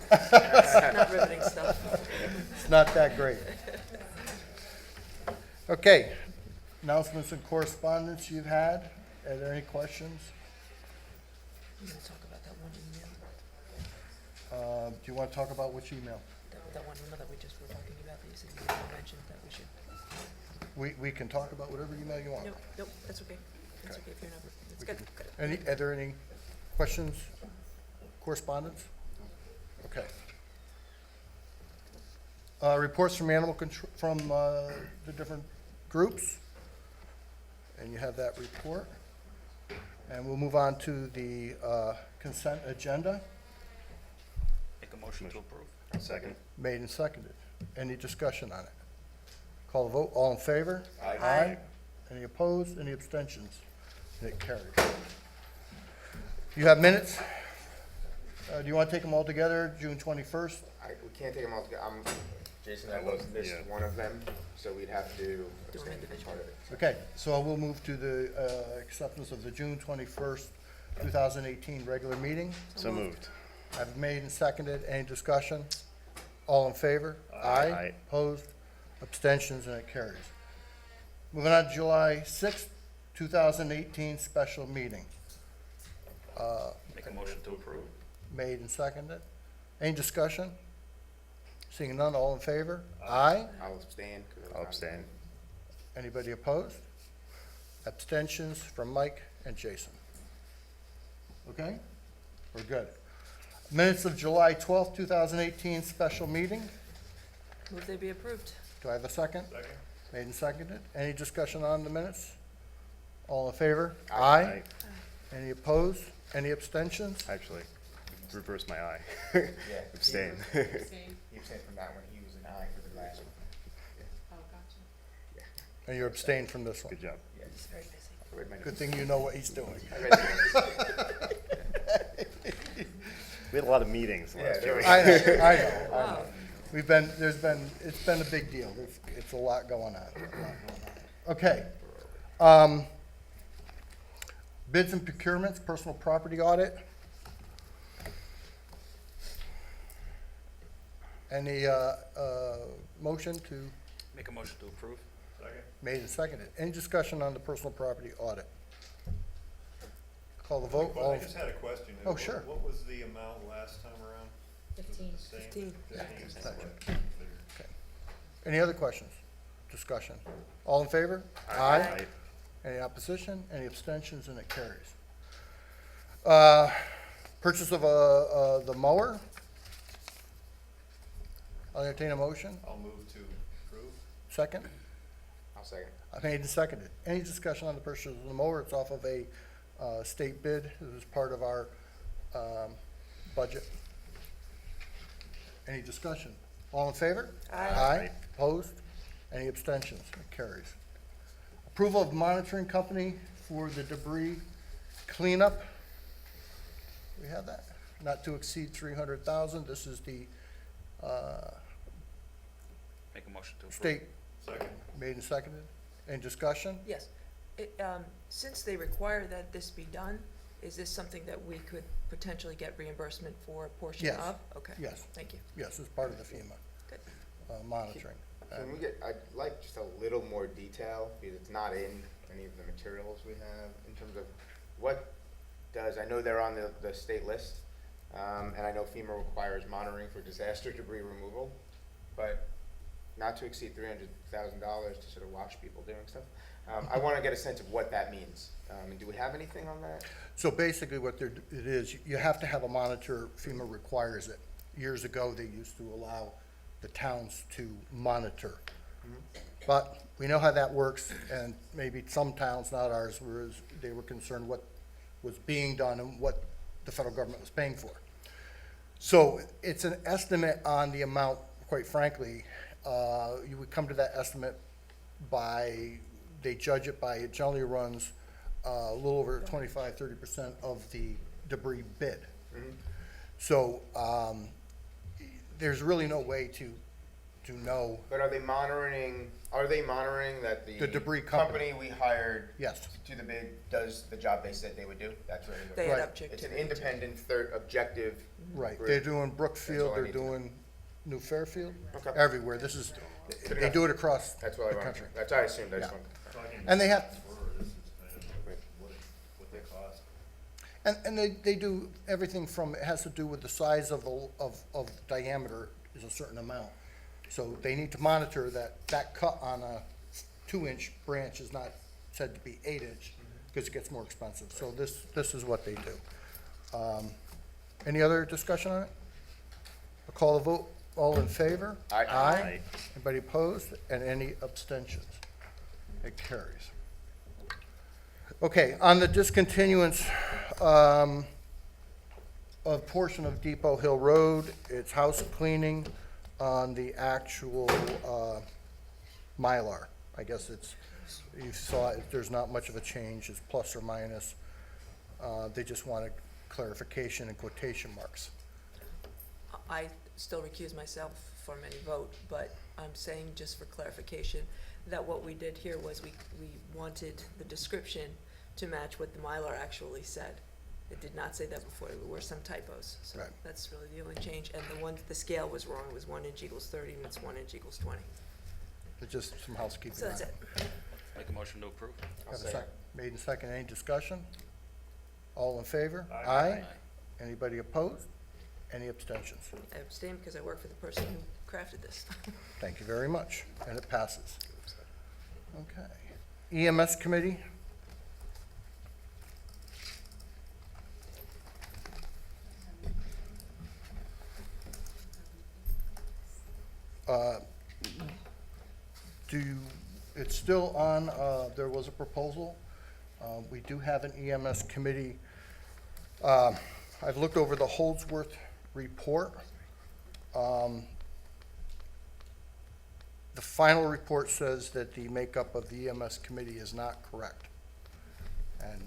Not riveting stuff. It's not that great. Okay, announcements and correspondence you've had. Are there any questions? We're gonna talk about that one email, Do you want to talk about which email? that one email that we just were talking about, that you said you mentioned that we should. We can talk about whatever email you want. Nope, that's okay. That's okay if you're not, it's We good, can- good. Are there any questions, correspondence? Okay. Reports from animal control, from the different groups. And you have that report. And we'll move on to the consent agenda. Make a motion to approve. Second. Made and seconded. Any discussion on it? Call the vote. All in favor? Aye. Any opposed? Any abstentions? And it carries. You have minutes? Do you want to take them all together, June 21st? We can't take them all together. Jason, I was missed one of them, so we'd have to abstain from part of it. Okay, so we'll move to the acceptance of the June 21st, 2018 regular meeting. So moved. I've made and seconded. Any discussion? All in favor? Aye. Opposed? Abstentions, and it carries. Moving on to July 6th, 2018 special meeting. Make a motion to approve. Made and seconded. Any discussion? Seeing none, all in favor? Aye. I'll abstain. I'll abstain. Anybody opposed? Abstentions from Mike and Jason. Okay? We're good. Minutes of July 12th, 2018 special meeting. Move they be approved. Do I have a second? Second. Made and seconded. Any discussion on the minutes? All in favor? Aye. Any opposed? Any abstentions? Actually, reverse my aye. Yeah. Abstain. He abstained from that one. He was an aye for the last one. Oh, gotcha. And you're abstained from this one. Good job. He's very busy. I read my Good notes. thing you know what he's doing. I read the notes. We had a lot of meetings the last Yeah, few there weeks. I know. It's been a big deal. It's a lot going on. Okay. Bids and procurements, personal property audit. Any motion to, Make a motion to approve. Second. made and seconded. Any discussion on the personal property audit? Call the vote. Well, All I in- just had a question. Oh, sure. What was the amount last time around? 15. The same? 15. 15. Okay. Any other questions? Discussion? All in favor? Aye. Any opposition? Any abstentions? And it carries. Purchase of the mower. I'll entertain a motion. I'll move to approve. Second? I'll second. I made and seconded. Any discussion on the purchase of the mower? It's off of a state bid. This is part of our budget. Any discussion? All in favor? Aye. Opposed? Any abstentions? It carries. Approval of monitoring company for the debris cleanup. We have that. Not to exceed 300,000. This is the Make a motion to approve. state Second. made and seconded. Any discussion? Yes. Since they require that this be done, is this something that we could potentially get reimbursement for a portion Yes. of? Okay. Yes. Thank you. Yes, it's part of the FEMA Good. monitoring. Can we get, I'd like just a little more detail, because it's not in any of the materials we have, in terms of what does, I know they're on the state list, and I know FEMA requires monitoring for disaster debris removal, but not to exceed $300,000 to sort of watch people doing stuff. I want to get a sense of what that means. And do we have anything on that? So basically what it is, you have to have a monitor, FEMA requires it. Years ago, they used to allow the towns to monitor. But we know how that works, and maybe some towns, not ours, they were concerned what was being done and what the federal government was paying for. So it's an estimate on the amount, quite frankly. You would come to that estimate by, they judge it by, it generally runs a little over 25–30% of the debris bid. So there's really no way to know. But are they monitoring that The debris company. we hired Yes. to the bid does the job they said they would do? That's where They Right. had objective. it's an independent, objective. Right, group. they're doing That's all Brookfield, I they're need to know. doing New Fairfield, Okay. everywhere. This is, Good they enough. do it across That's the what I wanted. country. That's what I assumed. I just Yeah. wanted to confirm. And they have, This is kind of what they cost. and they do everything from, it has to do with the size of the diameter is a certain amount. So they need to monitor that cut on a 2-inch branch is not said to be 8-inch, because it gets more expensive. So this is what they do. Any other discussion on it? I'll call the vote. All in favor? Aye. Aye. Anybody opposed? And any abstentions? It carries. Okay, on the discontinuance of portion of Depot Hill Road, it's house cleaning on the actual Mylar. I guess it's, you saw it, there's not much of a change, it's plus or minus. They just wanted clarification and quotation marks. I still recuse myself from any vote, but I'm saying just for clarification, that what we did here was we wanted the description to match what the Mylar actually said. It did not say that before, there were some typos, so Right. that's really the only change. And the scale was wrong, it was 1 inch equals 30, and it's 1 inch equals 20. It's just some housekeeping. So that's on it. Make a motion to approve. Have a sec, made and second, any discussion? All in favor? Aye. Anybody opposed? Any abstentions? I abstain because I work for the person who crafted this. Thank you very much, and it passes. Okay. EMS committee? It's still on, there was a proposal. We do have an EMS committee. I've looked over the Holdsworth report. The final report says that the makeup of the EMS committee is not correct. And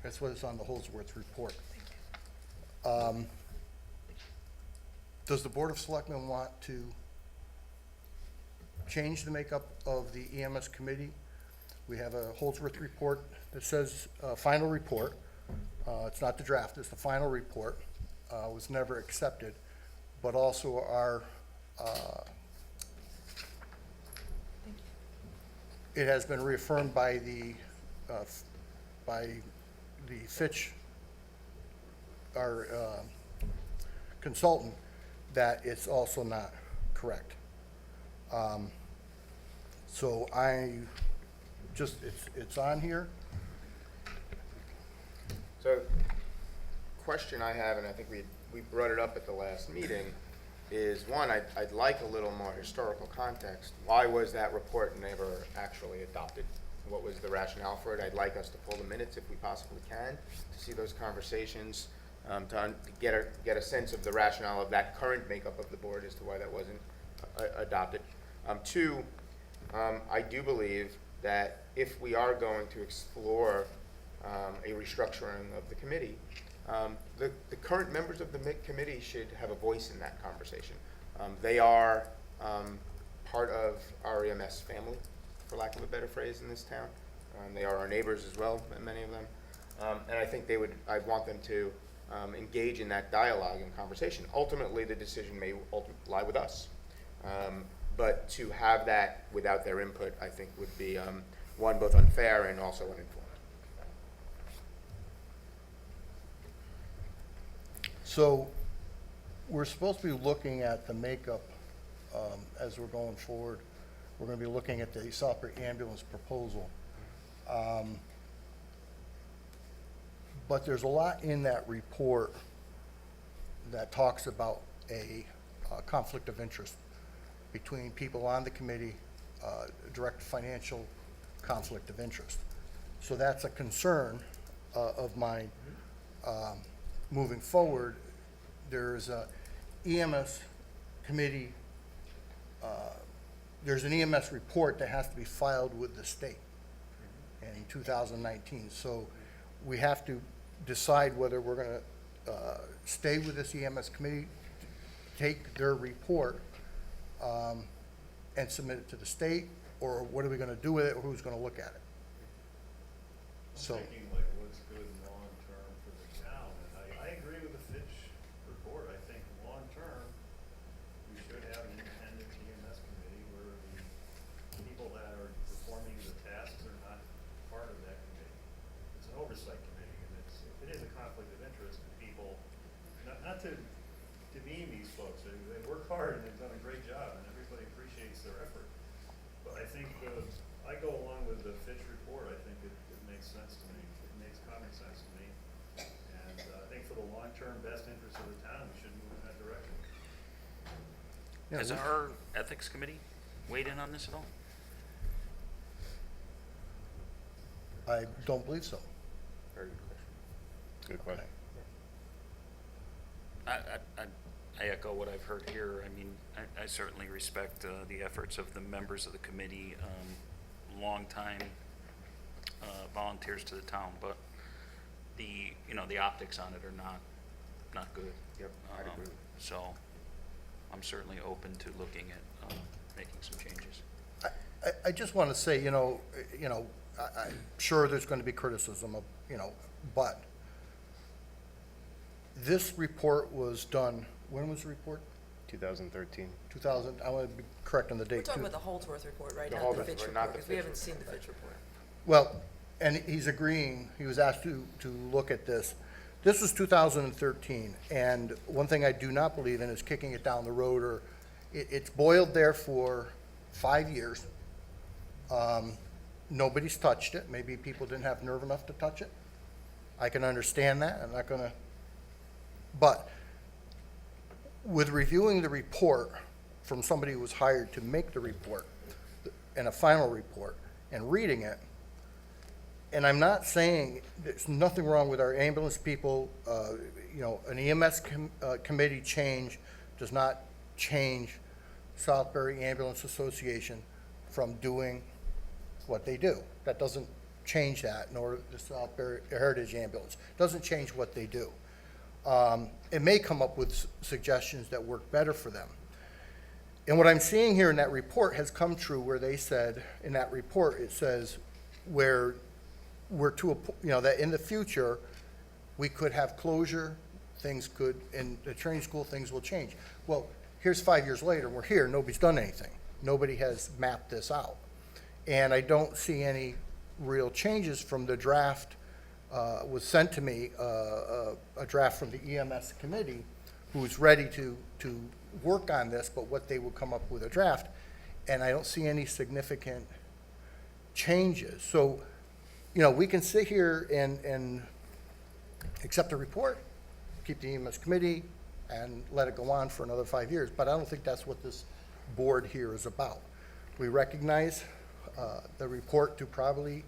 that's what is on the Holdsworth report. Does the Board of Selectmen want to change the makeup of the EMS committee? We have a Holdsworth report that says, final report. It's not the draft, it's the final report. Was never accepted, but also our, it has been reaffirmed by the Fitch, our consultant, that it's also not correct. So it's on here. So, question I have, and I think we brought it up at the last meeting, is one, I'd like a little more historical context. Why was that report never actually adopted? What was the rationale for it? I'd like us to pull the minutes if we possibly can, to see those conversations, to get a sense of the rationale of that current makeup of the board as to why that wasn't adopted. Two, I do believe that if we are going to explore a restructuring of the committee, the current members of the committee should have a voice in that conversation. They are part of our EMS family. for lack of a better phrase, in this town. They are our neighbors as well, many of them. And I think I'd want them to engage in that dialogue and conversation. Ultimately, the decision may lie with us. But to have that without their input, I think would be, one, both unfair and also uninformed. So we're supposed to be looking at the makeup as we're going forward. We're going to be looking at the Southbury ambulance proposal. But there's a lot in that report that talks about a conflict of interest between people on the committee, direct financial conflict of interest. So that's a concern of mine. Moving forward, there's a EMS committee, there's an EMS report that has to be filed with the state in 2019. So we have to decide whether we're going to stay with this EMS committee, take their report, and submit it to the state, or what are we going to do with it, or who's going to look at it? So. Thinking like what's good long-term for the town, and I agree with the Fitch report. I think long-term, we should have an independent EMS committee where the people that are performing the tasks are not part of that committee. It's an oversight committee, and it is a conflict of interest to people, not to demean these folks. They work hard and they've done a great job, and everybody appreciates their effort. But I think I go along with the Fitch report. I think it makes sense to me. It makes common sense to me. And I think for the long-term best interest of the town, we should move in that direction. Has our ethics committee weighed in on this at all? I don't believe so. Very good question. Good question. I echo what I've heard here. I mean, I certainly respect the efforts of the members of the committee, longtime volunteers to the town, but the optics on it are not good. Yep, I'd agree. So I'm certainly open to looking at making some changes. I just want to say, I'm sure there's going to be criticism of, but this report was done, when was the report? 2013. 2000, I want to be correct on the date. We're talking about the Holdsworth report, right? The Not the Holdsworth Fitch report, not report, the because we Fitch haven't seen the report. Fitch report. Well, and he's agreeing, he was asked to look at this. This was 2013, and one thing I do not believe in is kicking it down the road, or it's boiled there for 5 years. Nobody's touched it. Maybe people didn't have nerve enough to touch it. I can understand that. I'm not going to. But with reviewing the report from somebody who was hired to make the report and a final report and reading it, and I'm not saying there's nothing wrong with our ambulance people, an EMS committee change does not change Southbury Ambulance Association from doing what they do. That doesn't change that, nor the Southbury Heritage Ambulance. Doesn't change what they do. It may come up with suggestions that work better for them. And what I'm seeing here in that report has come true, where they said, in that report, it says where we're to a, that in the future, we could have closure, things could, in the training school, things will change. Well, here's 5 years later, we're here, nobody's done anything. Nobody has mapped this out. And I don't see any real changes from the draft was sent to me, a draft from the EMS committee, who's ready to work on this, but what they will come up with a draft, and I don't see any significant changes. So, we can sit here and accept a report, keep the EMS committee, and let it go on for another 5 years, but I don't think that's what this board here is about. We recognize the report to probably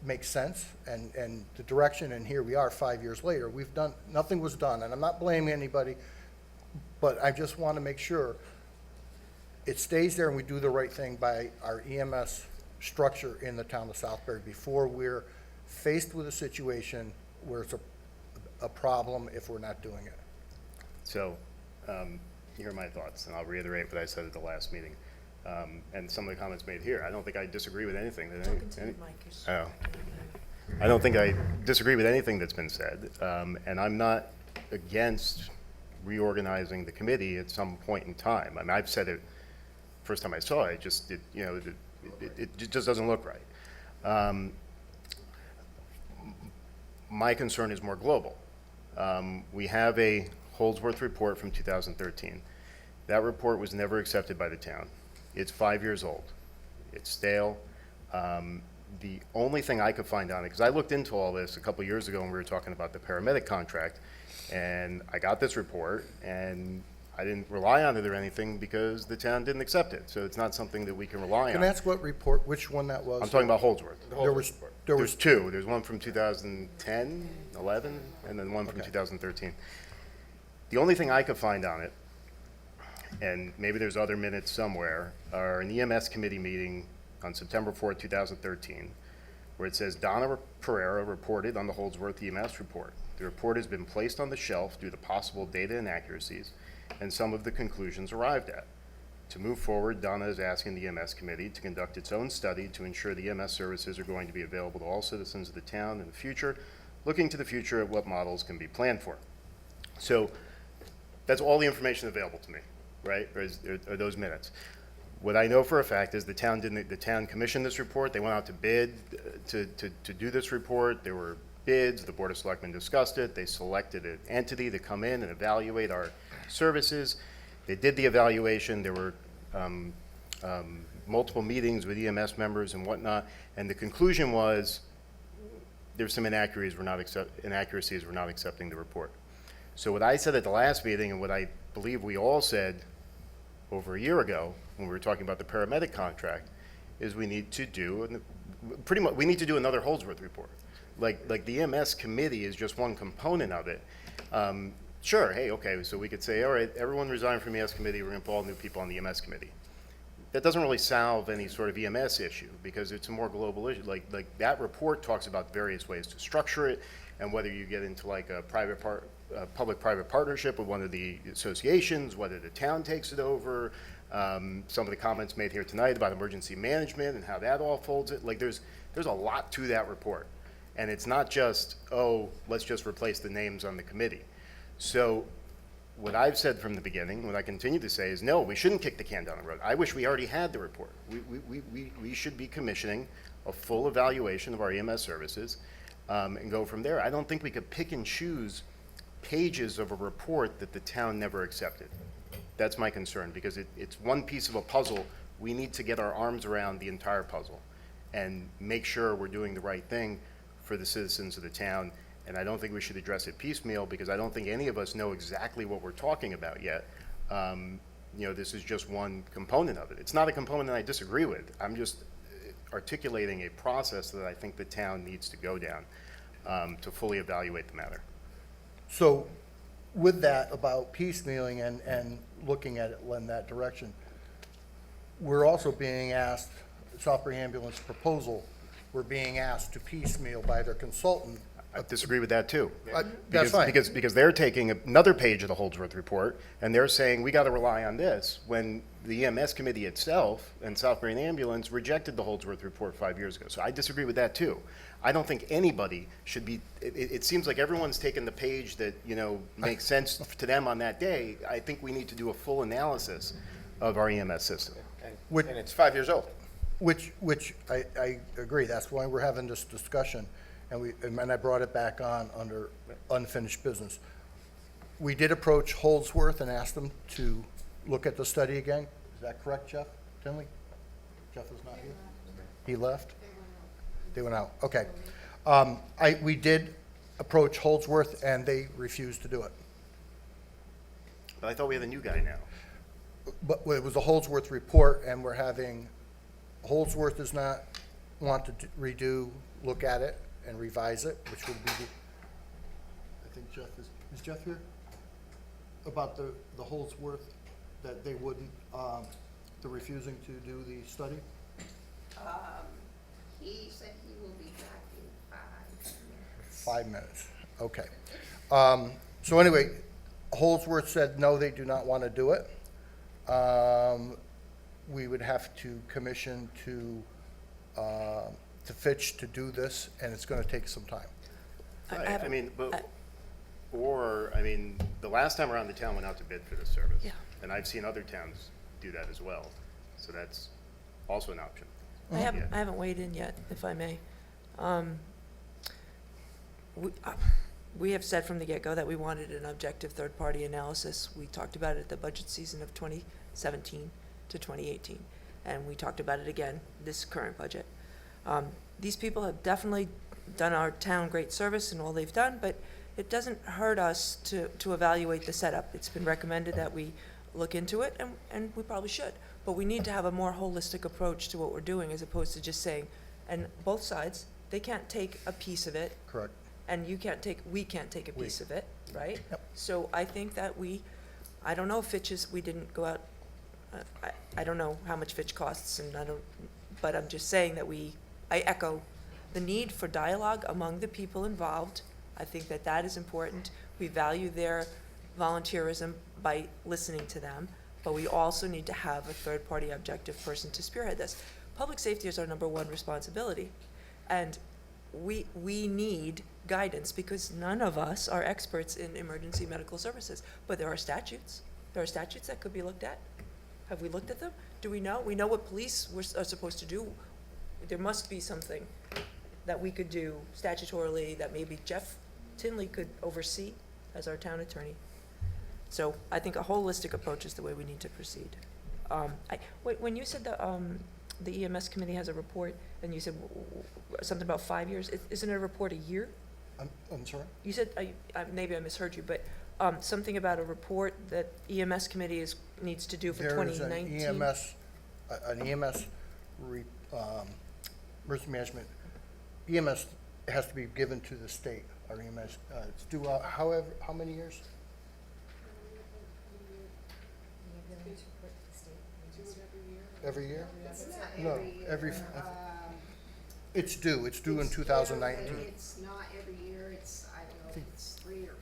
makes sense, and the direction, and here we are 5 years later. Nothing was done, and I'm not blaming anybody, but I just want to make sure it stays there and we do the right thing by our EMS structure in the town of Southbury before we're faced with a situation where it's a problem if we're not doing it. So, here are my thoughts, and I'll reiterate what I said at the last meeting. and some of the comments made here. I don't think I disagree with anything that Talking to the mic. Oh. I don't think I disagree with anything that's been said, and I'm not against reorganizing the committee at some point in time. I mean, I've said it first time I saw it, it just doesn't look right. My concern is more global. We have a Holdsworth report from 2013. That report was never accepted by the town. It's 5 years old. It's stale. The only thing I could find on it, because I looked into all this a couple years ago when we were talking about the paramedic contract, and I got this report, and I didn't rely on it or anything because the town didn't accept it. So it's not something that we can rely Can on. I ask what report, which one that was? I'm talking about Holdsworth. There There's two. There's one from 2010, 11, and then one from 2013. The only thing I could find on it, and maybe there's other minutes somewhere, are an EMS committee meeting on September 4th, 2013, where it says Donna Pereira reported on the Holdsworth EMS report. The report has been placed on the shelf due to possible data inaccuracies and some of the conclusions arrived at. To move forward, Donna is asking the EMS committee to conduct its own study to ensure the EMS services are going to be available to all citizens of the town in the future, looking to the future at what models can be planned for. So that's all the information available to me, right? Are those minutes. What I know for a fact is the town commissioned this report. They went out to bid to do this report. There were bids. The Board of Selectmen discussed it. They selected an entity to come in and evaluate our services. They did the evaluation. There were multiple meetings with EMS members and whatnot, and the conclusion was there's some inaccuracies. We're not accepting the report. So what I said at the last meeting, and what I believe we all said over a year ago when we were talking about the paramedic contract, is we need to do we need to do another Holdsworth report. Like the EMS committee is just one component of it. Sure, hey, okay, so we could say, all right, everyone resign from the EMS committee, we're going to put all new people on the EMS committee. That doesn't really solve any sort of EMS issue because it's a more global issue. Like that report talks about various ways to structure it and whether you get into like a public-private partnership with one of the associations, whether the town takes it over, some of the comments made here tonight about emergency management and how that all folds it. Like there's a lot to that report. And it's not just, oh, let's just replace the names on the committee. So what I've said from the beginning, what I continue to say is, no, we shouldn't kick the can down the road. I wish we already had the report. We should be commissioning a full evaluation of our EMS services and go from there. I don't think we could pick and choose pages of a report that the town never accepted. That's my concern, because it's one piece of a puzzle. We need to get our arms around the entire puzzle and make sure we're doing the right thing for the citizens of the town. And I don't think we should address it piecemeal, because I don't think any of us know exactly what we're talking about yet. This is just one component of it. It's not a component I disagree with. I'm just articulating a process that I think the town needs to go down to fully evaluate the matter. So with that about piecemealing and looking at it in that direction, we're also being asked, Southbury Ambulance proposal, we're being asked to piecemeal by their consultant. I disagree with that too. That's fine. Because they're taking another page of the Holdsworth report and they're saying we got to rely on this, when the EMS committee itself and Southbury Ambulance rejected the Holdsworth report 5 years ago. So I disagree with that too. I don't think anybody should be. It seems like everyone's taken the page that makes sense to them on that day. I think we need to do a full analysis of our EMS system. And it's 5 years old. Which I agree. That's why we're having this discussion. And I brought it back on under unfinished business. We did approach Holdsworth and asked them to look at the study again. Is that correct, Jeff Tinley? Jeff is not here? He left? They went out. Okay. We did approach Holdsworth and they refused to do it. But I thought we had a new guy now. But it was a Holdsworth report, and we're having, Holdsworth does not want to look at it and revise it, which would be I think Jeff is Jeff here? About the Holdsworth, that they wouldn't, they're refusing to do the study? He said he will be back in 5 minutes. 5 minutes, okay. So anyway, Holdsworth said no, they do not want to do it. we would have to commission to Fitch to do this, and it's gonna take some time. Right, I mean, but, or, I mean, the last time around, the town went out to bid for this service. Yeah. And I've seen other towns do that as well, so that's also an option. I haven't weighed in yet, if I may. We have said from the get-go that we wanted an objective third-party analysis. We talked about it at the budget season of 2017 to 2018, and we talked about it again this current budget. These people have definitely done our town great service in all they've done, but it doesn't hurt us to evaluate the setup. It's been recommended that we look into it, and we probably should. But we need to have a more holistic approach to what we're doing, as opposed to just saying, and both sides, they can't take a piece of it. Correct. And we can't take a piece of it, right? Yep. So I think that I don't know if Fitch's, we didn't go out, I don't know how much Fitch costs, and but I'm just saying that I echo the need for dialogue among the people involved. I think that that is important. We value their volunteerism by listening to them, but we also need to have a third-party objective person to spearhead this. Public safety is our number one responsibility, and we need guidance, because none of us are experts in emergency medical services, but there are statutes. There are statutes that could be looked at. Have we looked at them? Do we know? We know what police are supposed to do. There must be something that we could do statutorily that maybe Jeff Tinley could oversee as our town attorney. So I think a holistic approach is the way we need to proceed. When you said the EMS committee has a report, and you said something about 5 years, isn't it a report a year? I'm sorry? You said, maybe I misheard you, but something about a report that EMS committee needs to do for 2019? There is an EMS emergency management. EMS has to be given to the state, our EMS. It's due out how many years? Every year? No, it's due in 2019. It's not every year, I don't know if it's 3 or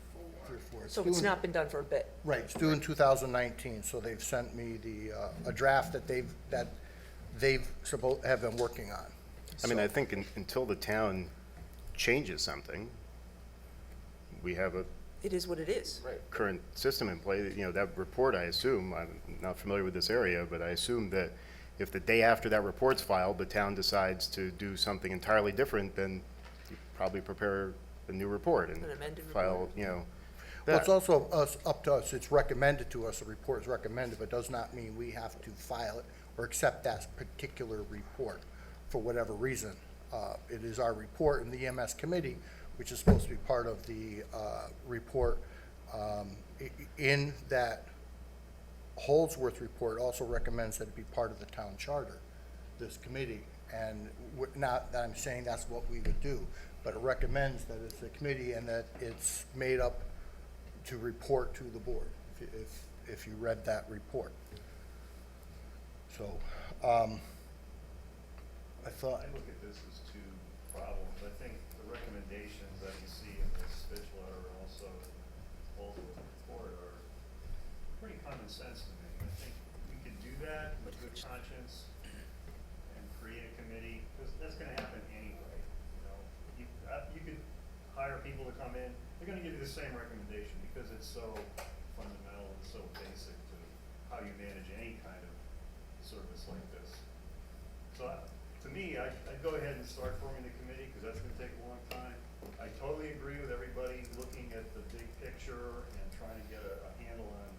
4. So it's not been done for a bit? Right, it's due in 2019, so they've sent me a draft that they've have been working on. I mean, I think until the town changes something, we have a It is what it is. current system in play. You know, that report, I assume, I'm not familiar with this area, but I assume that if the day after that report's filed, the town decides to do something entirely different, then you probably prepare a new report and An amended file, report. you know. Well, it's that. also up to us, it's recommended to us, the report is recommended, but does not mean we have to file it or accept that particular report for whatever reason. It is our report in the EMS committee, which is supposed to be part of the report. In that Holdsworth report also recommends that it be part of the town charter, this committee. And not that I'm saying that's what we would do, but it recommends that it's a committee and that it's made up to report to the board, if you read that report. So, I thought. I look at this as two problems. I think the recommendations that you see in this Fitch letter and also in the Holdsworth report are pretty common sense to me. I think we could do that with good conscience and create a committee, because that's gonna happen anyway, you know. You could hire people to come in, they're gonna give you the same recommendation, because it's so fundamental and so basic to how you manage any kind of service like this. So to me, I'd go ahead and start forming the committee, because that's gonna take a long time. I totally agree with everybody looking at the big picture and trying to get a handle on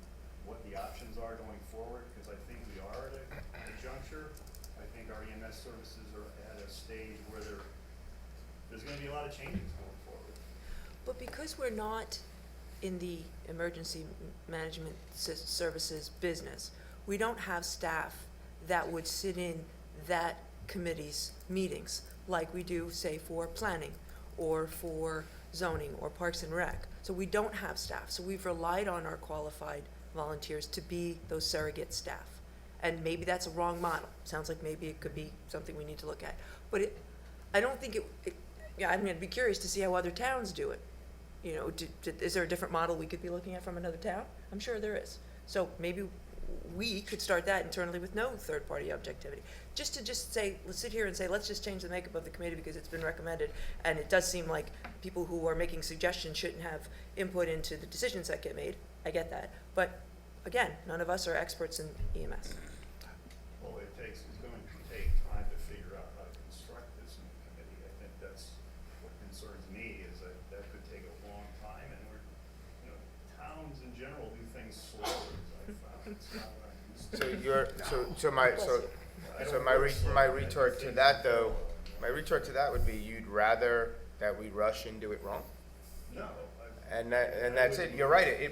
what the options are going forward, because I think we are at a juncture. I think our EMS services are at a stage where there's gonna be a lot of changes going forward. But because we're not in the emergency management services business, we don't have staff that would sit in that committee's meetings like we do, say, for planning or for zoning or Parks and Rec. So we don't have staff. So we've relied on our qualified volunteers to be those surrogate staff. And maybe that's a wrong model. Sounds like maybe it could be something we need to look at. But I don't think yeah, I'm gonna be curious to see how other towns do it. You know, is there a different model we could be looking at from another town? I'm sure there is. So maybe we could start that internally with no third-party objectivity. Just to say, let's sit here and say, let's just change the makeup of the committee because it's been recommended, and it does seem like people who are making suggestions shouldn't have input into the decisions that get made. I get that. But again, none of us are experts in EMS. Well, it's going to take time to figure out how to construct this new committee. I think that's what concerns me, is that that could take a long time, and towns in general do things slowly, as I've found. It's not what I'm used to. My retort to that though, my retort to that would be, you'd rather that we rush and do it wrong? No. And that's it. You're right.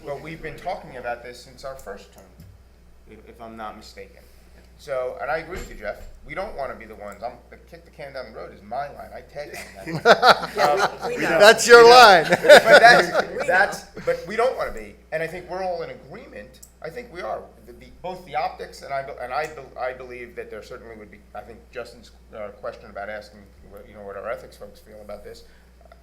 But we've been talking about this since our first term, if I'm not mistaken. So, and I agree with you, Jeff. We don't want to be the ones. The kick the can down the road is my line. I tag on that. We know. That's your line. But we don't want to be. And I think we're all in agreement. I think we are. Both the optics and I believe that there certainly would be. I think Justin's question about asking, what our ethics folks feel about this.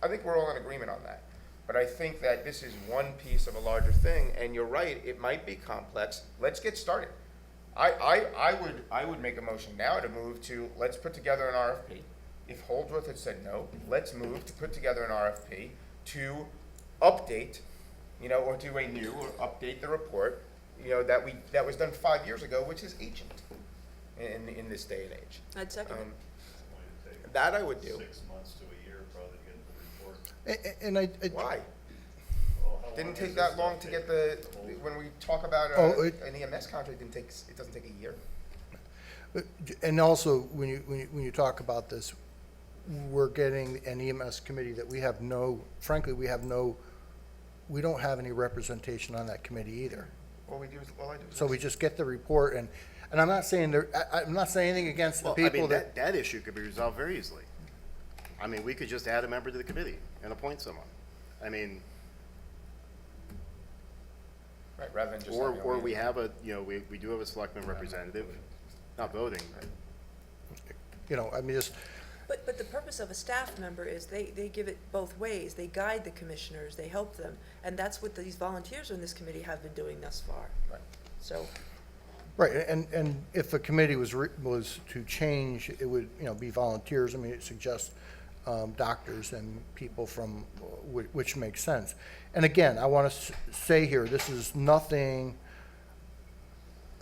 I think we're all in agreement on that. But I think that this is one piece of a larger thing. And you're right. It might be complex. Let's get started. I would make a motion now to move to, let's put together an RFP. If Holdsworth had said no, let's move to put together an RFP to update, or do a new or update the report, that was done 5 years ago, which is ancient in this day and age. I'd second it. That I would do. 6 months to a year probably to get the report. And Why? Well, how Didn't long take is that this long to get when we talk about an EMS contract, it doesn't take a year. And also, when you talk about this, we're getting an EMS committee that we don't have any representation on that committee either. All I do is. So we just get the report, and I'm not saying I'm not saying anything against the people that issue could be resolved very easily. I mean, we could just add a member to the committee and appoint someone. I mean, right, rather than just. Or we have we do have a selectman representative, not voting. I mean, just. But the purpose of a staff member is they give it both ways. They guide the commissioners, they help them, and that's what these volunteers in this committee have been doing thus far. Right. So. Right, and if a committee was to change, it would, be volunteers. I mean, it suggests doctors and people from, which makes sense. And again, I want to say here, this is nothing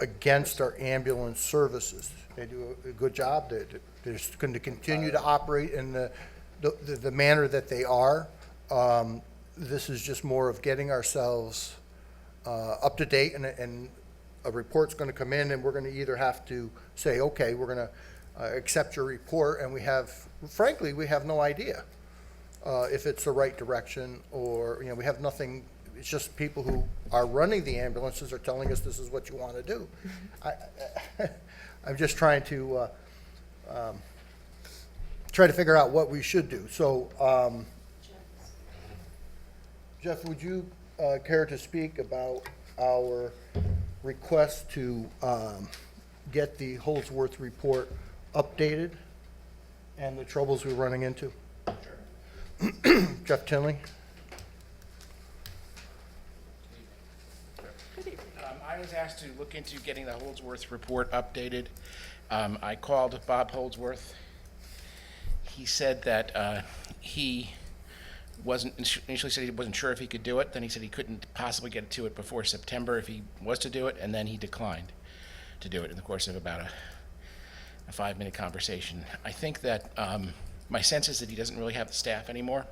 against our ambulance services. They do a good job. They're going to continue to operate in the manner that they are. This is just more of getting ourselves up to date, and a report's going to come in, and we're going to either have to say, okay, we're going to accept your report, and frankly, we have no idea if it's the right direction, or, we have nothing. It's just people who are running the ambulances are telling us this is what you want to do. I'm just trying to figure out what we should do. So, Jeff, would you care to speak about our request to get the Holdsworth report updated and the troubles we're running into? Sure. Jeff Tinley. I was asked to look into getting the Holdsworth report updated. I called Bob Holdsworth. He said that he initially said he wasn't sure if he could do it. Then he said he couldn't possibly get to it before September if he was to do it, and then he declined to do it in the course of about a 5-minute conversation. I think that my sense is that he doesn't really have the staff anymore,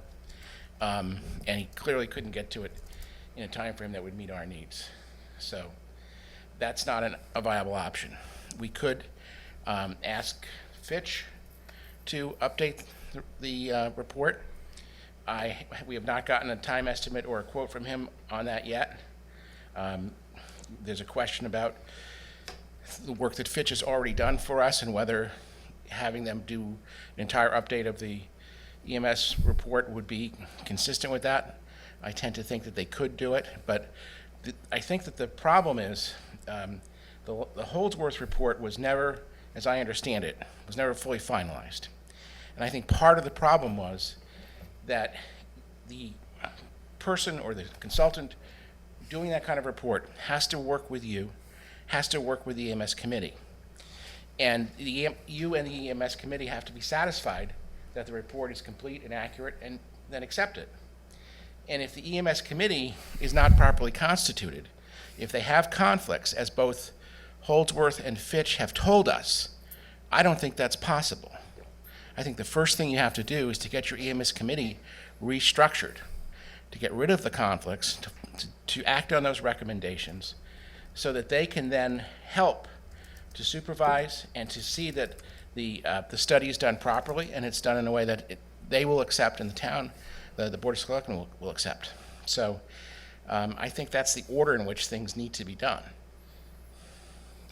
and he clearly couldn't get to it in a time frame that would meet our needs. So that's not a viable option. We could ask Fitch to update the report. We have not gotten a time estimate or a quote from him on that yet. There's a question about the work that Fitch has already done for us and whether having them do an entire update of the EMS report would be consistent with that. I tend to think that they could do it, but I think that the problem is the Holdsworth report was never, as I understand it, was never fully finalized. And I think part of the problem was that the person or the consultant doing that kind of report has to work with you, has to work with the EMS committee. And you and the EMS committee have to be satisfied that the report is complete and accurate, and then accept it. And if the EMS committee is not properly constituted, if they have conflicts, as both Holdsworth and Fitch have told us, I don't think that's possible. I think the first thing you have to do is to get your EMS committee restructured, to get rid of the conflicts, to act on those recommendations, so that they can then help to supervise and to see that the study is done properly and it's done in a way that they will accept and the town, the Board of Selectmen will accept. So I think that's the order in which things need to be done.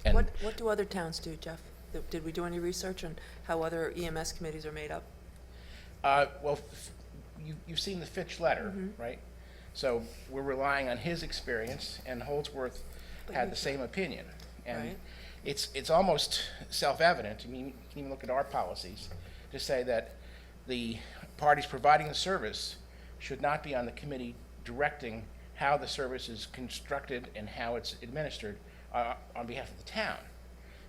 And What do other towns do, Jeff? Did we do any research on how other EMS committees are made up? well, you've seen the Fitch letter, right? So we're relying on his experience, and Holdsworth had the same opinion. And Right. it's almost self-evident, I mean, you can even look at our policies, to say that the parties providing the service should not be on the committee directing how the service is constructed and how it's administered on behalf of the town,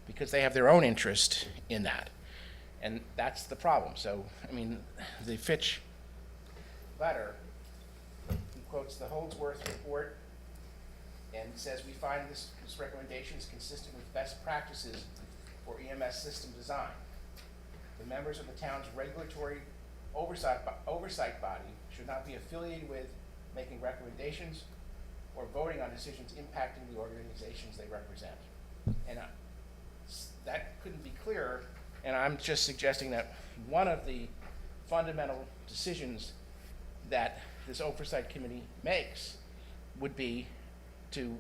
because they have their own interest in that. And that's the problem. So, I mean, the Fitch letter, he quotes the Holdsworth report and says, "We find this recommendation is consistent with best practices for EMS system design. The members of the town's regulatory oversight body should not be affiliated with making recommendations or voting on decisions impacting the organizations they represent." And that couldn't be clearer, and I'm just suggesting that one of the fundamental decisions that this oversight committee makes would be to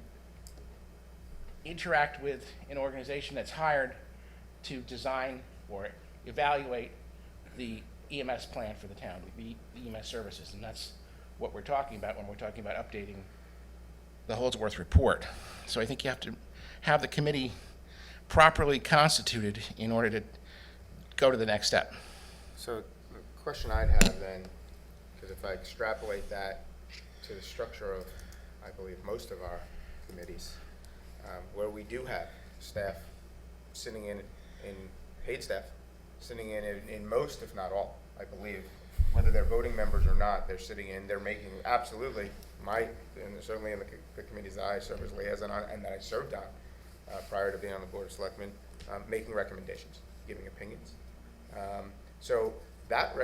interact with an organization that's hired to design or evaluate the EMS plan for the town, the EMS services, and that's what we're talking about when we're talking about updating the Holdsworth report. So I think you have to have the committee properly constituted in order to go to the next step. So the question I'd have then, because if I extrapolate that to the structure of, I believe, most of our committees, where we do have staff sitting in paid staff, sitting in most, if not all, I believe, whether they're voting members or not, they're sitting in, they're making absolutely and certainly in the committees that I serve as liaison on and that I served on prior to being on the Board of Selectmen, making recommendations, giving opinions. So that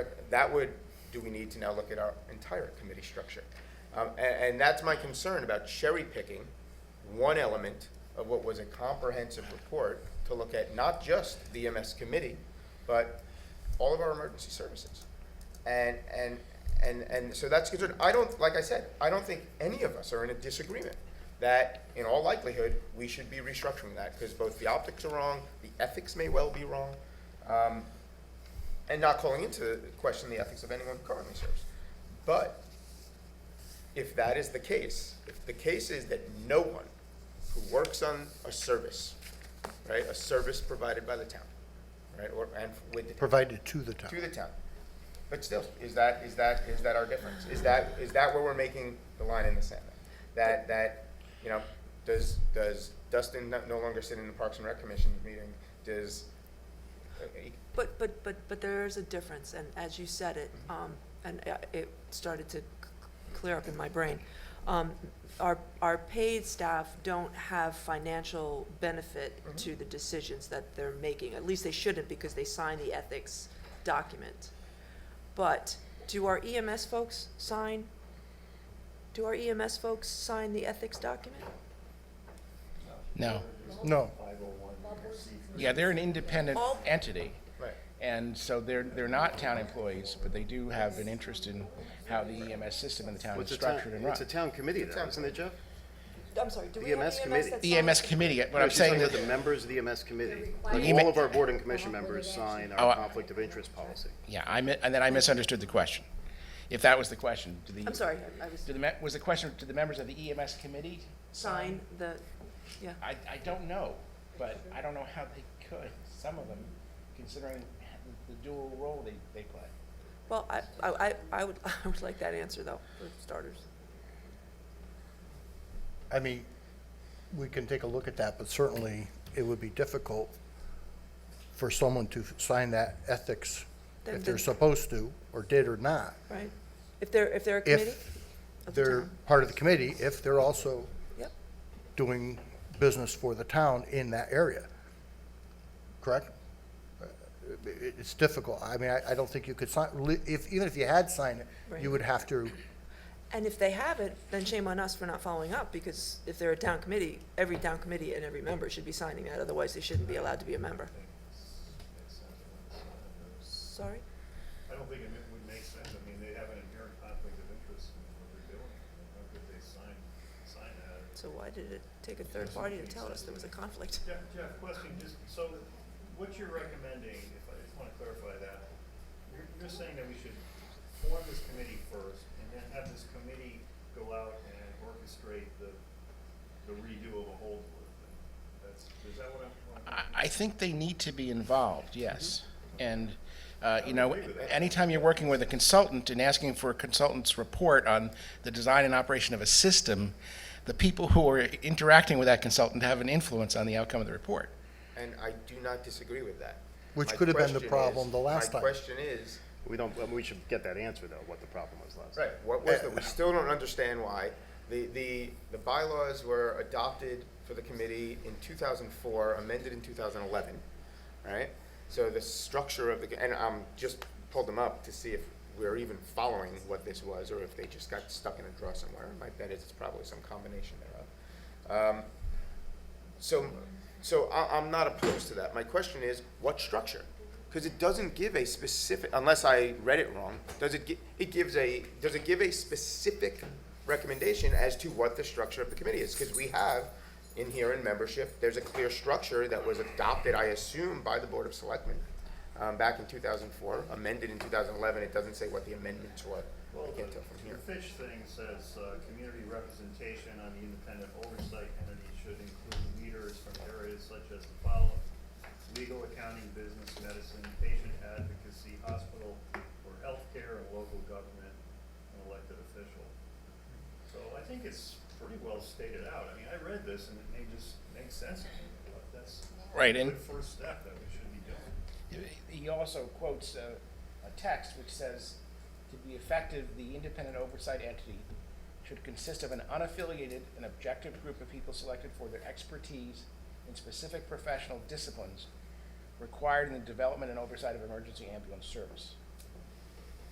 would, do we need to now look at our entire committee structure? And that's my concern about cherry picking one element of what was a comprehensive report to look at not just the EMS committee, but all of our emergency services. And so that's concerned. Like I said, I don't think any of us are in a disagreement that in all likelihood, we should be restructuring that, because both the optics are wrong, the ethics may well be wrong, and not calling into question the ethics of anyone who currently serves. But if that is the case, if the case is that no one who works on a service, right, a service provided by the town, right, and with the town, Provided to the town. to the town. But still, is that our difference? Is that where we're making the line in the sand? That you know, does Dustin no longer sit in the Parks and Rec Commission meeting? Does But there's a difference, and as you said it, and it started to clear up in my brain. Our paid staff don't have financial benefit to the decisions that they're making. At least they shouldn't, because they sign the ethics document. But do our EMS folks sign? Do our EMS folks sign the ethics document? No. No. Yeah, they're an independent All- entity. Right. And so they're not town employees, but they do have an interest in how the EMS system in the town is structured and run. It's a town committee though, isn't it, Jeff? I'm sorry, do we The have EMS EMS committee. that The signs? EMS committee, what No, I'm she's saying talking that, about the members of the EMS committee. Like EMS all of our board and commission members sign Oh, our conflict of interest policy. yeah, and then I misunderstood the question. If that was the question, I'm sorry, I was, was the question, do the members of the EMS committee sign the, yeah. I don't know, but I don't know how they could, some of them, considering the dual role they play. Well, I would like that answer, though, for starters. I mean, we can take a look at that, but certainly it would be difficult for someone to sign that ethics Then if they're the- supposed to, or did or not. Right? If they're a committee? If of the they're town. part of the committee, if they're also Yep. doing business for the town in that area. Correct? It's difficult. I mean, I don't think you could sign, even if you had signed it, you Right. would have to, And if they haven't, then shame on us for not following up, because if they're a town committee, every town committee and every member should be signing that, otherwise they shouldn't be allowed to be a member. Sorry? I don't think it would make sense. I mean, they have an inherent conflict of interest in what they're doing. How could they sign that? So why did it take a third party to tell us there was a conflict? Jeff, question, just, so what you're recommending, if I just want to clarify that, you're saying that we should form this committee first and then have this committee go out and orchestrate the redo of a Holdsworth thing? Is that what I'm? I think they need to be involved, yes. And, you know, anytime you're working with a consultant and asking for a consultant's report on the design and operation of a system, the people who are interacting with that consultant have an influence on the outcome of the report. And I do not disagree with that. which My could have been the question problem is- the last time. My question is, We should get that answer, though, what the problem was last right, time. what was the, we still don't understand why. The bylaws were adopted for the committee in 2004, amended in 2011, right? So the structure of the, and just pulled them up to see if we're even following what this was, or if they just got stuck in a drawer somewhere. My bet is it's probably some combination thereof. So I'm not opposed to that. My question is, what structure? Because it doesn't give a specific, unless I read it wrong, does it give a specific recommendation as to what the structure of the committee is? Because we have in here in membership, there's a clear structure that was adopted, I assume, by the Board of Selectmen back in 2004, amended in 2011. It doesn't say what the amendments were. Well, I can't tell from here. the Fish thing says, community representation on the independent oversight entity should include leaders from areas such as the following: legal, accounting, business, medicine, patient advocacy, hospital or healthcare, and local government and elected official. So I think it's pretty well stated out. I mean, I read this and it may just make sense to me, but that's Right, a and- good first step that we should be doing. He also quotes a text which says, to be effective, the independent oversight entity should consist of an unaffiliated and objective group of people selected for their expertise in specific professional disciplines required in the development and oversight of emergency ambulance service.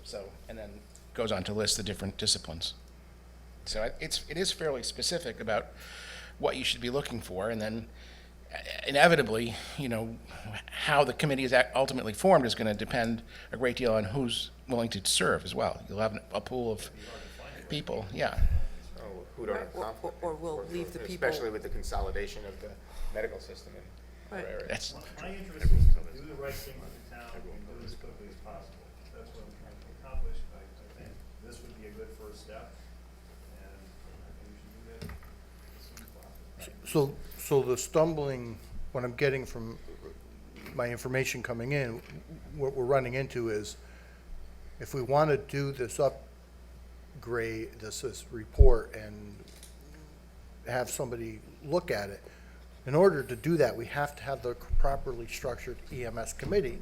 So, and then goes on to list the different disciplines. So it is fairly specific about what you should be looking for, and then inevitably, you know, how the committee is ultimately formed is going to depend a great deal on who's willing to serve as well. You'll have a pool of people, yeah. Oh, who don't have Or- conflict. or we'll leave the people- Especially with the consolidation of the medical system in our Right. area. That's, My interest is to do the right thing for the town and do it as quickly as possible. That's what I'm trying to accomplish. I think this would be a good first step, and I think we should do that as soon as possible. So the stumbling, what I'm getting from my information coming in, what we're running into is, if we want to do this upgrade, this report, and have somebody look at it, in order to do that, we have to have the properly structured EMS committee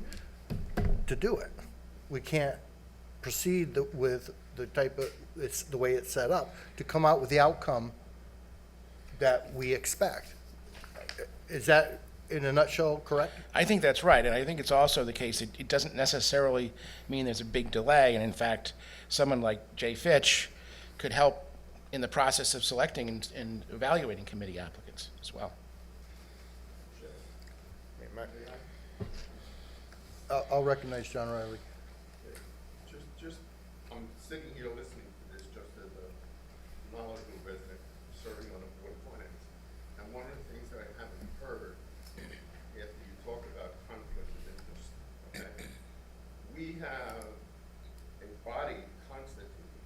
to do it. We can't proceed with the type of, it's the way it's set up, to come out with the outcome that we expect. Is that, in a nutshell, correct? I think that's right, and I think it's also the case, it doesn't necessarily mean there's a big delay, and in fact, someone like Jay Fitch could help in the process of selecting and evaluating committee applicants as well. I'll recognize John Riley. I'm sitting here listening to this just as a knowledgeable resident serving on the Board of Finance. And one of the things that I haven't heard after you talk about conflict of interest, okay? We have a body constituted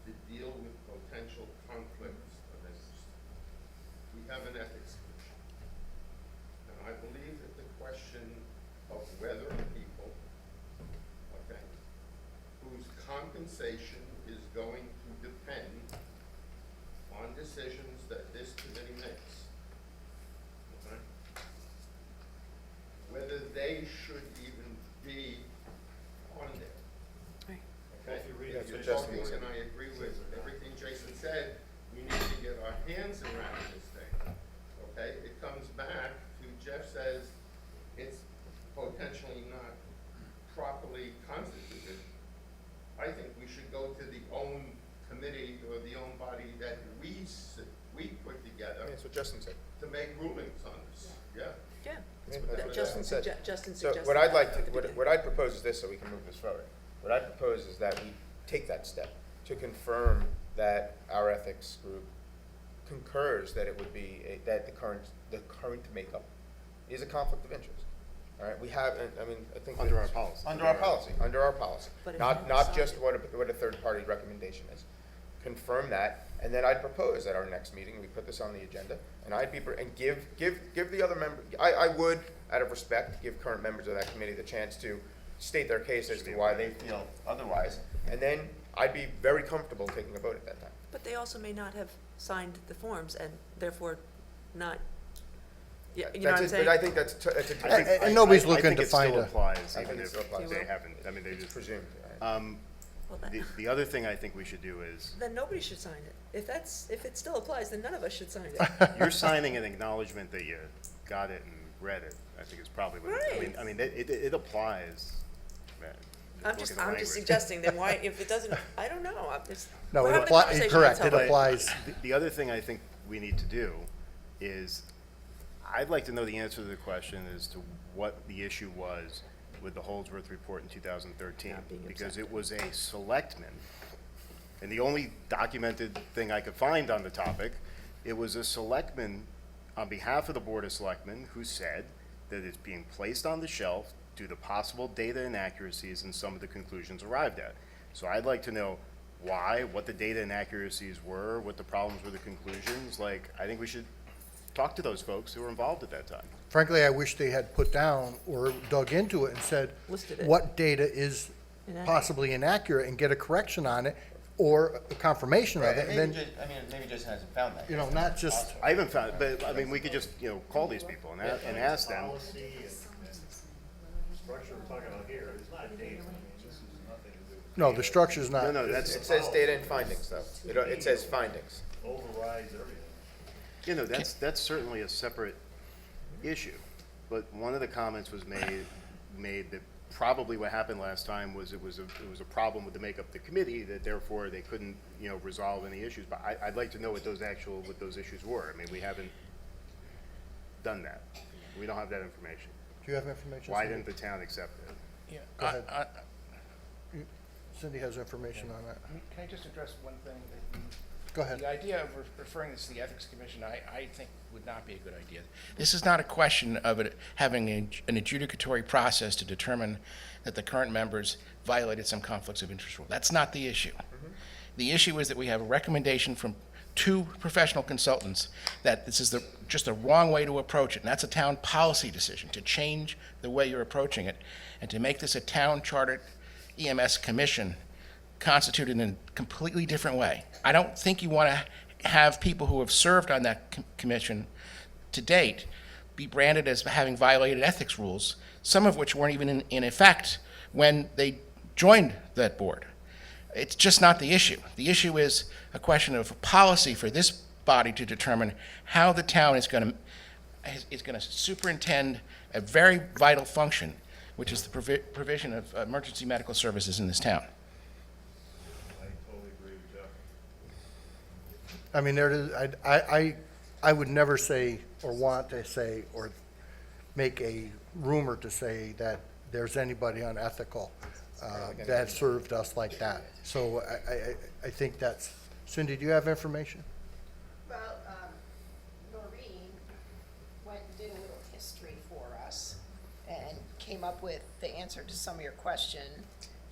to deal with potential conflicts of interest. We have an ethics commission. And I believe that the question of whether people, okay, whose compensation is going to depend on this decisions that this committee makes. Okay? Whether they should even be on there. Okay? If you read If the you're official talking, reason. and I agree with everything Jason said, we need to get our hands around this thing. Okay? It comes back to, Jeff says, it's potentially not properly constituted. I think we should go to the own committee or the own body that we put together That's what Justin said. to make rulings on this. Yeah. Yeah. That's what Justin said. Justin So suggested. what I'd like that. to, what I'd propose is this, so we can move this forward. What I propose is that we take that step to confirm that our ethics group concurs that it would be, that the current makeup is a conflict of interest. All right, we have, I mean, I think. Under our policy. Under our policy. But if Not, you not decide just it- what a third-party recommendation is. Confirm that, and then I'd propose at our next meeting, we put this on the agenda, and I'd be, and give the other member, I would, out of respect, give current members of that committee the chance to state their case as to why they feel otherwise, and then I'd be very comfortable taking a vote at that time. But they also may not have signed the forms and therefore not, you know what I'm saying? But I think that's, And nobody's I looking think to it still find a- applies, I even think it if still applies. they haven't, I mean, they It's just. presumed. Well, then- The other thing I think we should do is, Then nobody should sign it. If it still applies, then none of us should sign it. you're signing an acknowledgement that you got it and read it, I think is probably what, Right. I mean, it applies. man. I'm Look just at the language. suggesting, then why, if it doesn't, I don't know, I'm just. No, we're it having a applies, conversation, correct, that's it all. applies. The other thing I think we need to do is, I'd like to know the answer to the question as to what the issue was with the Holdsworth report in 2013. Not being Because accepted. it was a selectman, and the only documented thing I could find on the topic, it was a selectman on behalf of the Board of Selectmen who said that it's being placed on the shelf due to possible data inaccuracies and some of the conclusions arrived at. So I'd like to know why, what the data inaccuracies were, what the problems were, the conclusions. Like, I think we should talk to those folks who were involved at that time. Frankly, I wish they had put down or dug into it and said, Listed it. what data is Inaccurate. possibly inaccurate, and get a correction on it, or a confirmation of it, and then, maybe Jason hasn't found that. you know, not just, I haven't found, but, I mean, we could just, call these people and ask them. Policy and structure we're talking about here, it's not data, I mean, this has nothing to do with. no, the structure's not. No, that's, It says data and findings, though. It says findings. Overrides everything. that's certainly a separate issue. But one of the comments was made that probably what happened last time was it was a problem with the makeup of the committee, that therefore they couldn't, resolve any issues. But I'd like to know what those issues were. I mean, we haven't done that. We don't have that information. Do you have information? Why Cindy? didn't the town accept it? Yeah, Go ahead. Cindy has information on that. Can I just address one thing? Go ahead. The idea of referring this to the Ethics Commission, I think would not be a good idea. This is not a question of it having an adjudicatory process to determine that the current members violated some conflicts of interest rule. That's not the issue. The issue is that we have a recommendation from two professional consultants that this is just the wrong way to approach it, and that's a town policy decision, to change the way you're approaching it, and to make this a town-chartered EMS commission constituted in a completely different way. I don't think you want to have people who have served on that commission to date be branded as having violated ethics rules, some of which weren't even in effect when they joined that board. It's just not the issue. The issue is a question of policy for this body to determine how the town is going to superintend a very vital function, which is the provision of emergency medical services in this town. I totally agree with Jeff. I mean, there is, I would never say, or want to say, or make a rumor to say that there's anybody unethical that served us like that. So I think that's, Cindy, do you have information? Well, Noreen went and did a little history for us and came up with the answer to some of your question,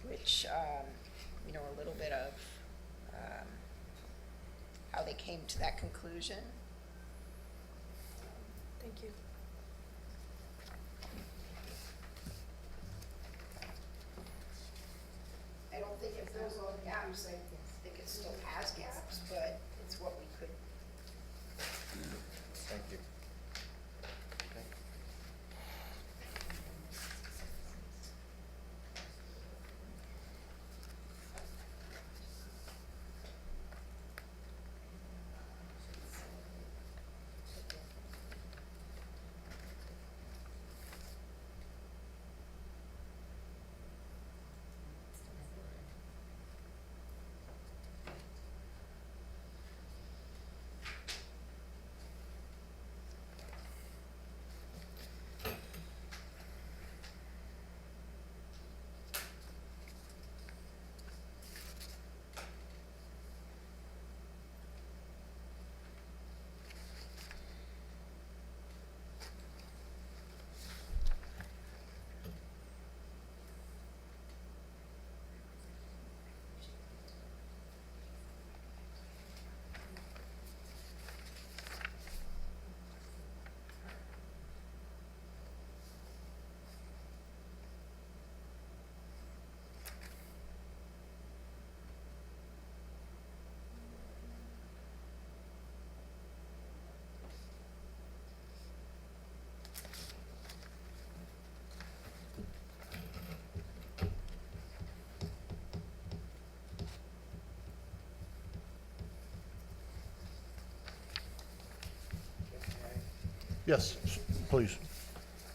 which, a little bit of how they came to that conclusion. Thank you. I don't think it fills all the gaps. I think it still has gaps, but it's what we could Yes, please.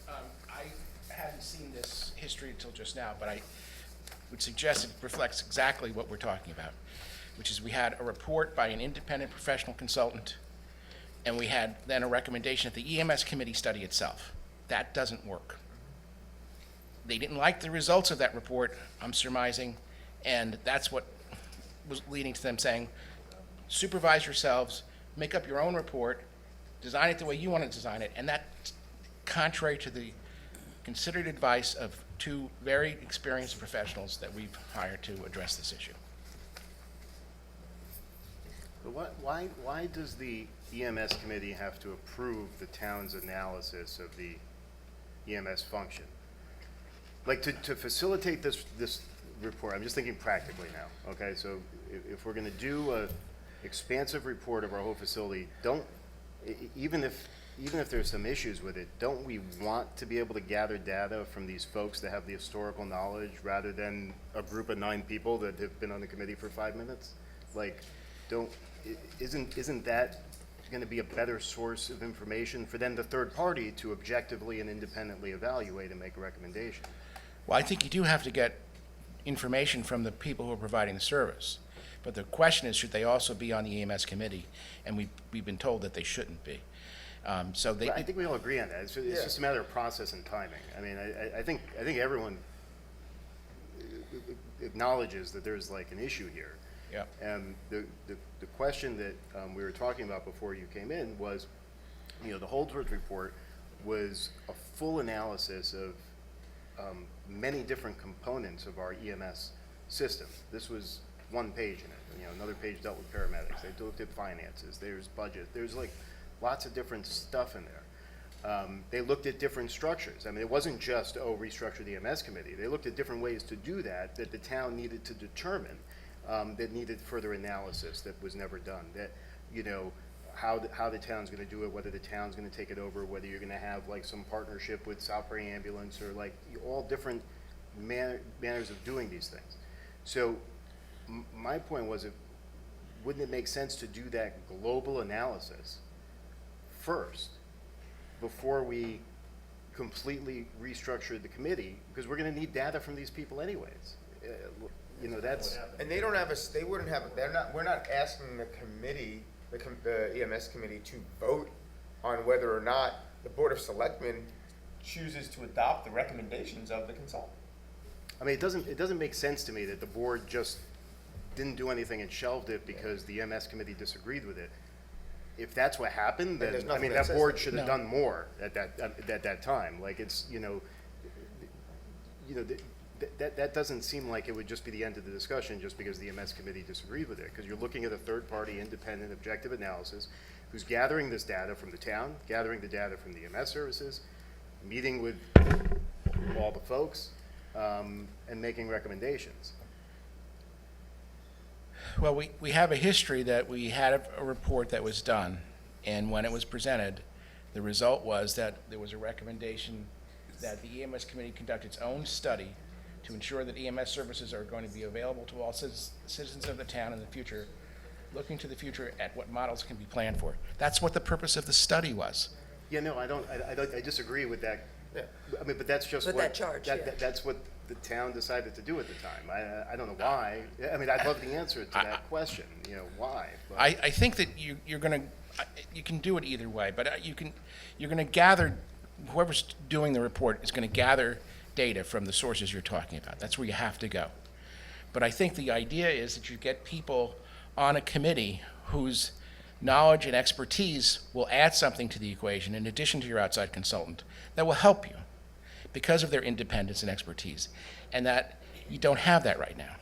I hadn't seen this history until just now, but I would suggest it reflects exactly what we're talking about, which is we had a report by an independent professional consultant, and we had then a recommendation at the EMS committee study itself. That doesn't work. They didn't like the results of that report, I'm surmising, and that's what was leading to them saying, supervise yourselves, make up your own report, design it the way you want to design it, and that's contrary to the considered advice of two very experienced professionals that we've hired to address this issue. But why does the EMS committee have to approve the town's analysis of the EMS function? Like, to facilitate this report, I'm just thinking practically now, okay? So if we're gonna do a expansive report of our whole facility, even if there's some issues with it, don't we want to be able to gather data from these folks that have the historical knowledge rather than a group of 9 people that have been on the committee for 5 minutes? Like, isn't that gonna be a better source of information for then the third party to objectively and independently evaluate and make a recommendation? Well, I think you do have to get information from the people who are providing the service. But the question is, should they also be on the EMS committee? And we've been told that they shouldn't be. So they. I think we all agree on that. It's just a matter of process and timing. I mean, I think everyone acknowledges that there's like an issue here. Yeah. And the question that we were talking about before you came in was, the Holdsworth report was a full analysis of many different components of our EMS system. This was one page in it. Another page dealt with paramedics. They looked at finances. There's budget. There's like lots of different stuff in there. They looked at different structures. I mean, it wasn't just, restructure the EMS committee. They looked at different ways to do that the town needed to determine, that needed further analysis that was never done. That, how the town's gonna do it, whether the town's gonna take it over, whether you're gonna have like some partnership with Southbury Ambulance or like all different manners of doing these things. So my point was, wouldn't it make sense to do that global analysis first before we completely restructure the committee? Because we're going to need data from these people anyways. That's. And they don't have they wouldn't have, we're not asking the committee, the EMS committee to vote on whether or not the Board of Selectmen chooses to adopt the recommendations of the consultant. I mean, it doesn't make sense to me that the board just didn't do anything and shelved it because the EMS committee disagreed with it. If that's what happened, then I mean, that board should have done more at that time. Like, it's, that doesn't seem like it would just be the end of the discussion just because the EMS committee disagreed with it, because you're looking at a third-party, independent, objective analysis who's gathering this data from the town, gathering the data from the EMS services, meeting with all the folks, and making recommendations. Well, we have a history that we had a report that was done, and when it was presented, the result was that there was a recommendation that the EMS committee conduct its own study to ensure that EMS services are going to be available to all citizens of the town in the future, looking to the future at what models can be planned for. That's what the purpose of the study was. Yeah, no, I disagree with that. Yeah. I mean, but that's just With what. that charge, yeah. That's what the town decided to do at the time. I don't know why. I mean, I'd love the answer to that question, why. But. I think that you can do it either way, but you're gonna gather, whoever's doing the report is gonna gather data from the sources you're talking about. That's where you have to go. But I think the idea is that you get people on a committee whose knowledge and expertise will add something to the equation in addition to your outside consultant that will help you because of their independence and expertise, and that you don't have that right now.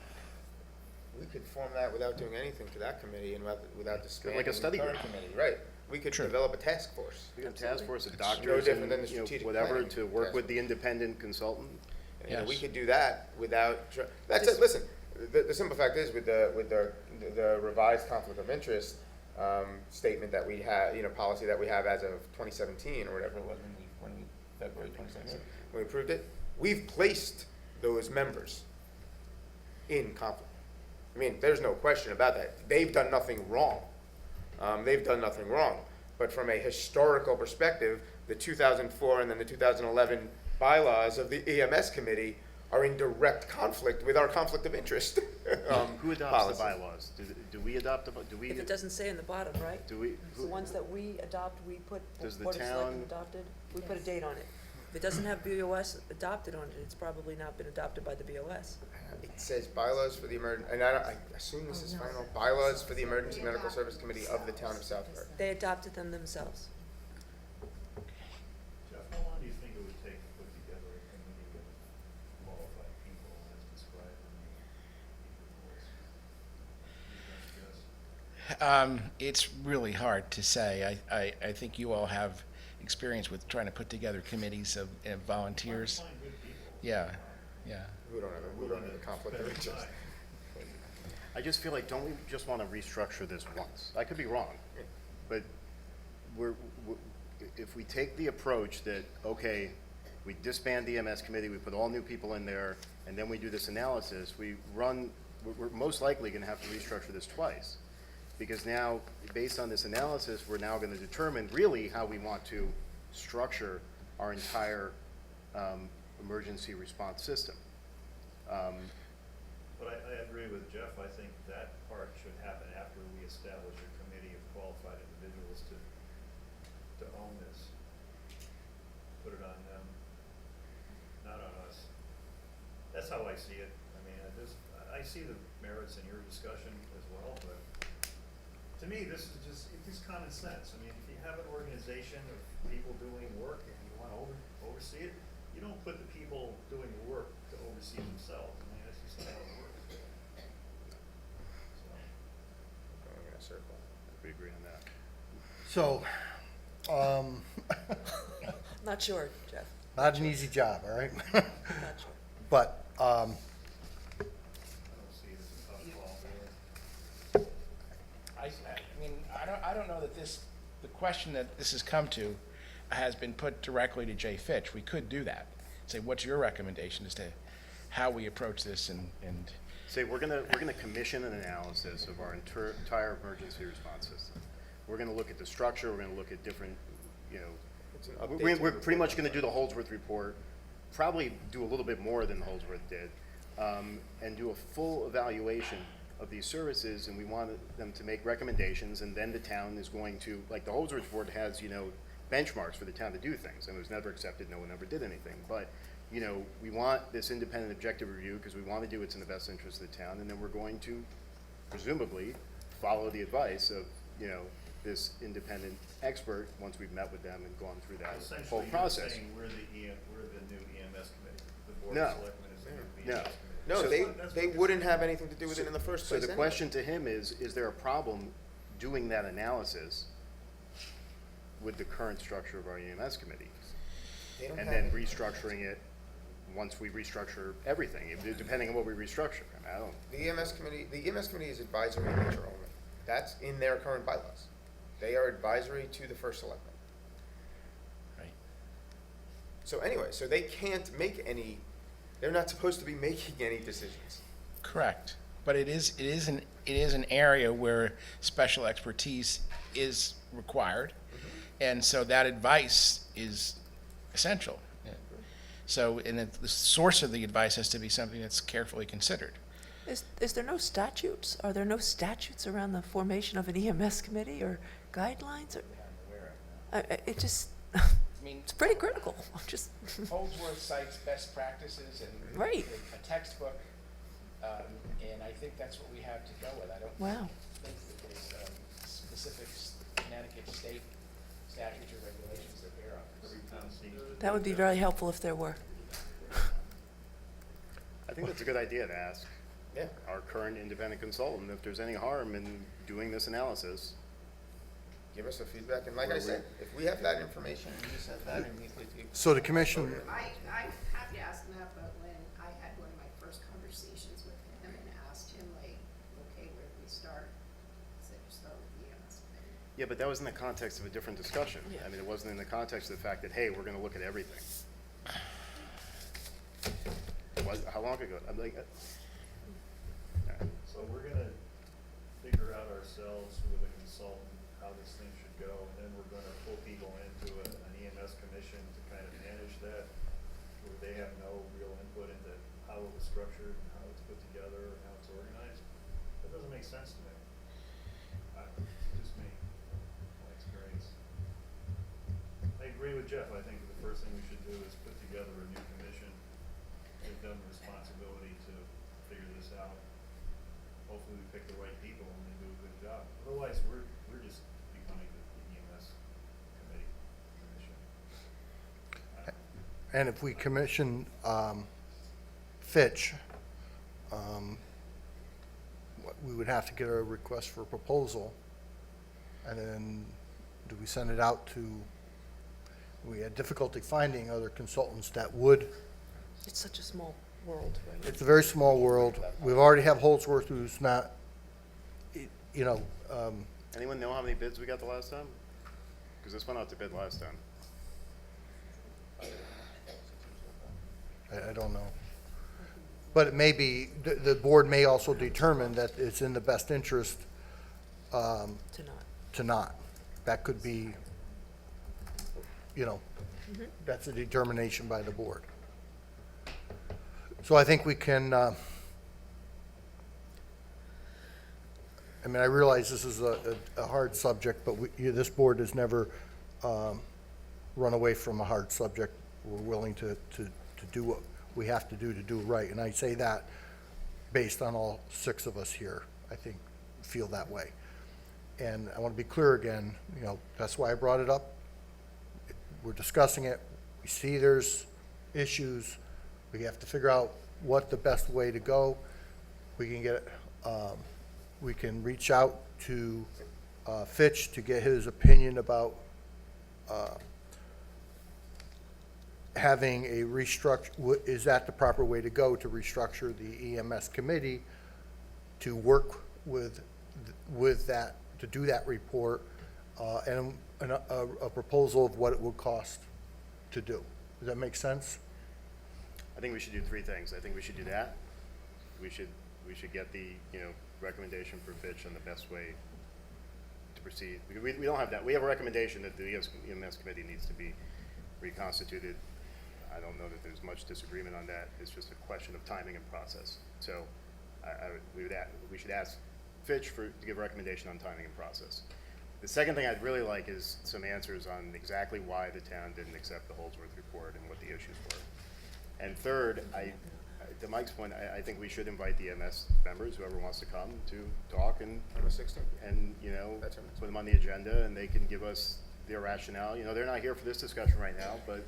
We could form that without doing anything to that committee and without disbanding Like a study the current group. committee, right? We could develop a task force. We have a task force of no doctors different and, than the strategic whatever, planning to work task with the independent consultant. And we could do that without, that's it, listen, the simple fact is with the revised conflict of interest statement that we have, policy that we have as of 2017 or whatever it was when we February 2017, when we approved it, we've placed those members in conflict. I mean, there's no question about that. They've done nothing wrong. But from a historical perspective, the 2004 and then the 2011 bylaws of the EMS committee are in direct conflict with our conflict of interest. Who adopts policy. the bylaws? Do we adopt the, do we? If it doesn't say in the bottom, right? Do we? The ones that we adopt, we put, Does the Board of Selectmen town- adopted, we put a date on it. If it doesn't have BOS adopted on it, it's probably not been adopted by the BOS. It says bylaws for the and I assume this is final, bylaws for the Emergency Medical Service Committee of the town of Southbury. They adopted them themselves. Jeff, how long do you think it would take to put together a committee of qualified people as described in the reports? It's really hard to say. I think you all have experience with trying to put together committees of volunteers. Find good people. Yeah, yeah. We don't have a conflict of interest. I just feel like, don't we just want to restructure this once? I could be wrong, but if we take the approach that, okay, we disband the EMS committee, we put all new people in there, and then we do this analysis, we're most likely going to have to restructure this twice. Because now, based on this analysis, we're now going to determine really how we want to structure our entire emergency response system. But I agree with Jeff. I think that part should happen after we establish a committee of qualified individuals to own this. Put it on them, not on us. That's how I see it. I mean, I see the merits in your discussion as well, but to me, this is common sense. I mean, if you have an organization of people doing work and you want to oversee it, you don't put the people doing the work to oversee themselves. I mean, that's just not how it works. Going in a circle. We agree on that. So, Not sure, Jeff. not an easy job, all right? Not sure. But, I don't see it as a tough call, really. I mean, I don't know that the question that this has come to has been put directly to Jay Fitch. We could do that. Say, what's your recommendation as to how we approach this and Say, we're gonna commission an analysis of our entire emergency response system. We're gonna look at the structure, we're gonna look at different, It's an update we're to we're the pretty report. much gonna do the Holdsworth report, probably do a little bit more than Holdsworth did, and do a full evaluation of these services, and we want them to make recommendations, and then the town is going to, like the Holdsworth report has, benchmarks for the town to do things, and it was never accepted, no one ever did anything, but we want this independent objective review because we want to do what's in the best interest of the town, and then we're going to presumably follow the advice of, this independent expert once we've met with them and gone through that whole Essentially, you're process. saying we're the new EMS committee. The Board No. of Selectmen is the new No. EMS committee. No, So- they wouldn't have anything to do with it in the first So place the anyway. question to him is there a problem doing that analysis with the current structure of our EMS committee? They don't And have then it. restructuring it once we restructure everything, depending on what we restructure. I mean, I don't, The EMS committee is advisory in nature only. That's in their current bylaws. They are advisory to the first selectman. right? So anyway, so they can't make any, they're not supposed to be making any decisions. Correct. But it is an area where special expertise is required, and so that advice is essential. So, and the source of the advice has to be something that's carefully considered. Is there no statutes? Are there no statutes around the formation of an EMS committee or guidelines? Or, it just, I mean, it's pretty critical. I'm just, Holdsworth cites best practices and Right. a textbook, and I think that's what we have to go with. I don't Wow. think that there's specific Connecticut state statutes or regulations that bear on this. that would be very helpful if there were. I think that's a good idea to ask Yeah. our current independent consultant if there's any harm in doing this analysis. Give us a feedback, and like I said, if we have that information, you just have that, and so the commission, I'm happy to ask that, but when I had one of my first conversations with him and asked him, like, okay, where do we start? I said, just start with the EMS committee. Yeah, but that was in the context of a different discussion. Yeah. I mean, it wasn't in the context of the fact that, hey, we're gonna look at everything. How long ago? I'm like, So we're gonna figure out ourselves with a consultant how this thing should go, and then we're we're gonna pull people into an EMS commission to kind of manage that, where they have no real input into how it was structured and how it's put together and how it's organized. That doesn't make sense to me. Just me, my experience. I agree with Jeff. I think the first thing we should do is put together a new commission, give them the responsibility to figure this out. Hopefully we pick the right people and they do a good job. Otherwise, we're just becoming the EMS commission. And if we commission Fitch, we would have to get a request for a proposal. And then do we send it out to, we had difficulty finding other consultants that would. It's such a small world, right? It's a very small world. We've already have Holdsworth who's not, you know, Anyone know how many bids we got the last time? Because this went out to bid last time. I don't know. But it may be, the board may also determine that it's in the best interest to not. That could be, you know, that's a determination by the board. So I think we can, I mean, I realize this is a hard subject, but this board has never run away from a hard subject. We're willing to do what we have to do it right. And I say that based on all 6 of us here, I think, feel that way. And I want to be clear again, you know, that's why I brought it up. We're discussing it. We see there's issues. We have to figure out what the best way to go. We can get, we can reach out to Fitch to get his opinion about having a restructure. Is that the proper way to go to restructure the EMS committee to work with that, to do that report, and a proposal of what it would cost to do? Does that make sense? I think we should do 3 things. I think we should do that. We should get the, recommendation for Fitch on the best way to proceed. We don't have that. We have a recommendation that the EMS committee needs to be reconstituted. I don't know that there's much disagreement on that. It's just a question of timing and process. So we should ask Fitch to give a recommendation on timing and process. The second thing I'd really like is some answers on exactly why the town didn't accept the Holdsworth report and what the issues were. And third, to Mike's point, I think we should invite the EMS members, whoever wants to come, to talk and On the 16th? and put them on the agenda, and they can give us their rationale. They're not here for this discussion right now, but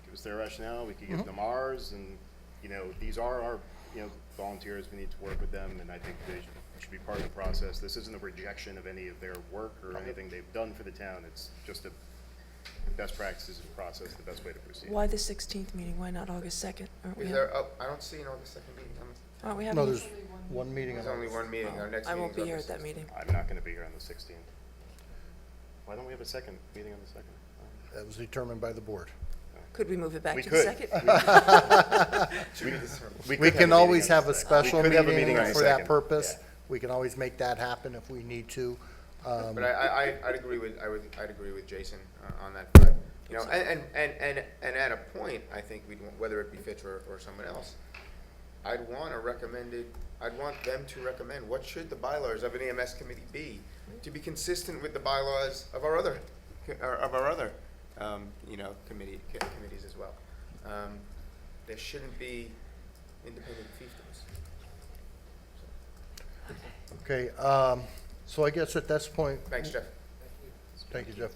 give us their rationale. We can give them ours, and these are our volunteers. We need to work with them, and I think they should be part of the process. This isn't a rejection of any of their work or anything they've done for the town. It's just a best practices and process, the best way to proceed. Why the 16th meeting? Why not August 2nd? Aren't we Is there, I don't see an August 2nd meeting. aren't we having? No, there's one meeting. There's only one meeting. Our next I meeting won't be here at that meeting. I'm not going to be here on the 16th. Why don't we have a second meeting on the 2nd? That was determined by the board. Could we move it back We to could. the 2nd? We can always have a special We could have a meeting meeting on the for that 2nd. purpose. Yeah. We can always make that happen if we need to. But I'd agree with Jason on that. But, and at a point, I think we'd want, whether it be Fitch or someone else, I'd want them to recommend what should the bylaws of an EMS committee be to be consistent with the bylaws of our other committees as well. There shouldn't be independent fiefdoms. Okay, so I guess at this point. Thanks, Jeff. Thank you, Jeff.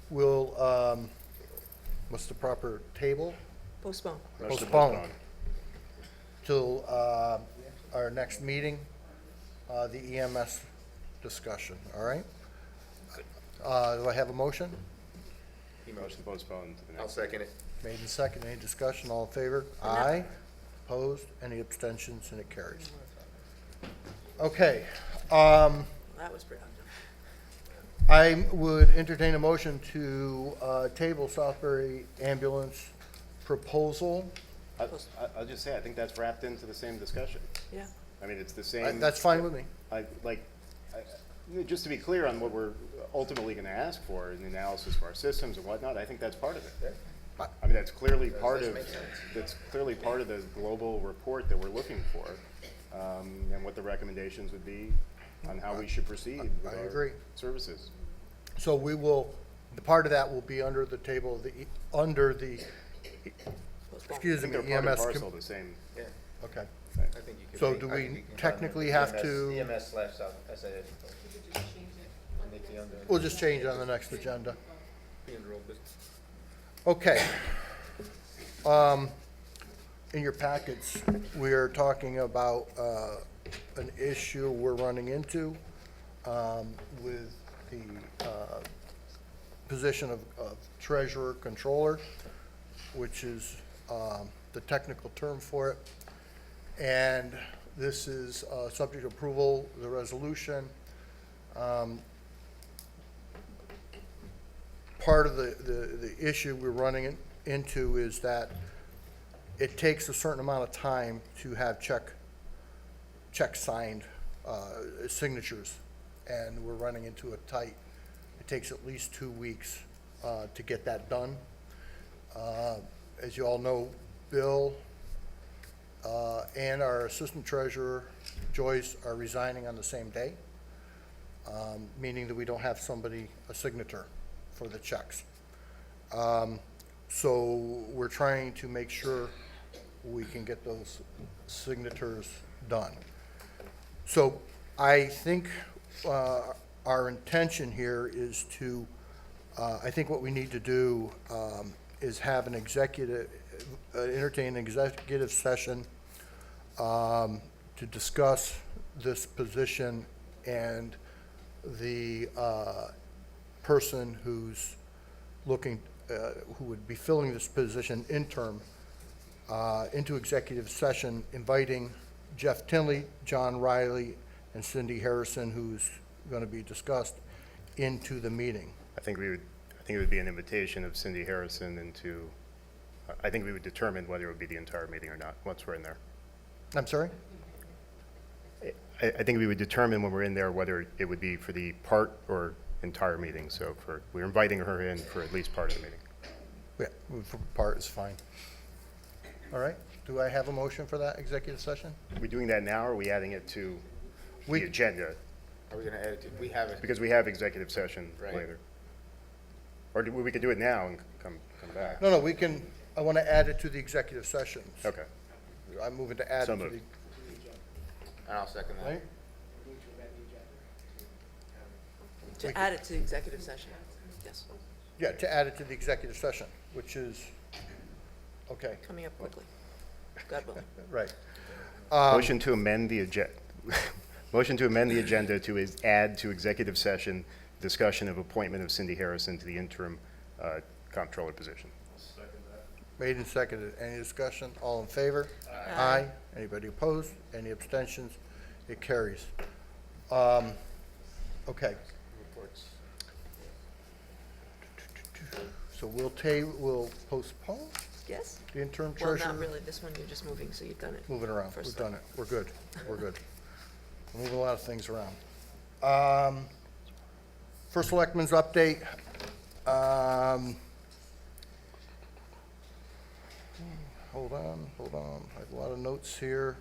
We'll, what's the proper table? Postpone. Postpone till our next meeting, the EMS discussion, all right? Do I have a motion? Motion to postpone to the next. I'll second it. Made and second, any discussion, all in favor? Aye. Opposed, any abstentions, and it carries. Okay, That was productive. I would entertain a motion to table Southbury ambulance proposal. I'll just say, I think that's wrapped into the same discussion. Yeah. I mean, it's the same. That's fine with me. Just to be clear on what ultimately gonna ask for, an analysis of our systems and whatnot, I think that's part of it. I mean, that's clearly part of, that's clearly part of the global report that we're looking for, and what the recommendations would be on how we should proceed with I our agree. services. So we will, the part of that will be under the table, of the, under the, I excuse think me, they're part and EMS. parcel of the same. Yeah, Okay. I think you could. So make- do I think we you can technically combine have to, EMS/SAS. Make the under. we'll just change it on the next agenda. Be under old business. Okay. In your packets, we are talking about an issue we're running into with the position of treasurer controller, which is the technical term for it. And this is subject to approval, the resolution. Part of the issue we're running into is that it takes a certain amount of time to have check signed, signatures, and we're running into it tight. It takes at least 2 weeks to get that done. As you all know, Bill and our assistant treasurer, Joyce, are resigning on the same day, meaning that we don't have somebody, a signator for the checks. So we're trying to make sure we can get those signatures done. So I think our intention here is to, I think what we need to do is have an executive, entertain an executive session to discuss this position and the person who's looking, who would be filling this position interim, into executive session, inviting Jeff Tinley, John Riley, and Cindy Harrison, who's going to be discussed, into the meeting. I think it would be an invitation of Cindy Harrison into, I think we would determine whether it would be the entire meeting or not, once we're in there. I'm sorry? I think we would determine when we're in there whether it would be for the part or entire meeting. So we're inviting her in for at least part of the meeting. Yeah, for part is fine. All right, do I have a motion for that executive session? Are we doing that now, or are we adding it to the agenda? Are we gonna add it to, we have it, Because we have executive session Right. later. Or we could do it now and come back. No, we can, I want to add it to the executive session. Okay. I'm moving to add it So to moved. the, and I'll second that. right? To add it to the executive session, yes, Yeah, to add it to the executive session, which is, okay, coming up quickly. God willing. right. Motion to amend the motion to amend the agenda to add to executive session discussion of appointment of Cindy Harrison to the interim comptroller position. Made and seconded. Any discussion? All in favor? Aye. Anybody opposed? Any abstentions? It carries. Okay. Reports. So we'll postpone Yes? the interim Well, treasurer? not really, this one you're just moving, so you've done it. Moving around. We've First done one. it. We're good. We're good. We're moving a lot of things around. First Selectmen's update. Hold on. I have a lot of notes here.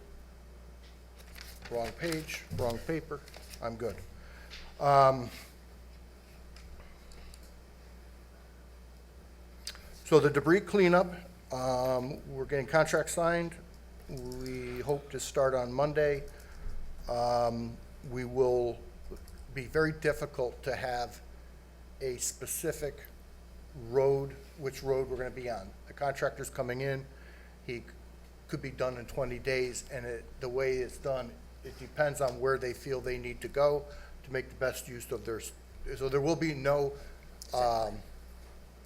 Wrong page, wrong paper. I'm good. So the debris cleanup, we're getting contract signed. We hope to start on Monday. We will be very difficult to have a specific road, which road we're gonna be on. The contractor's coming in, he could be done in 20 days, and the way it's done, it depends on where they feel they need to go to make the best use of their, so there will be no, on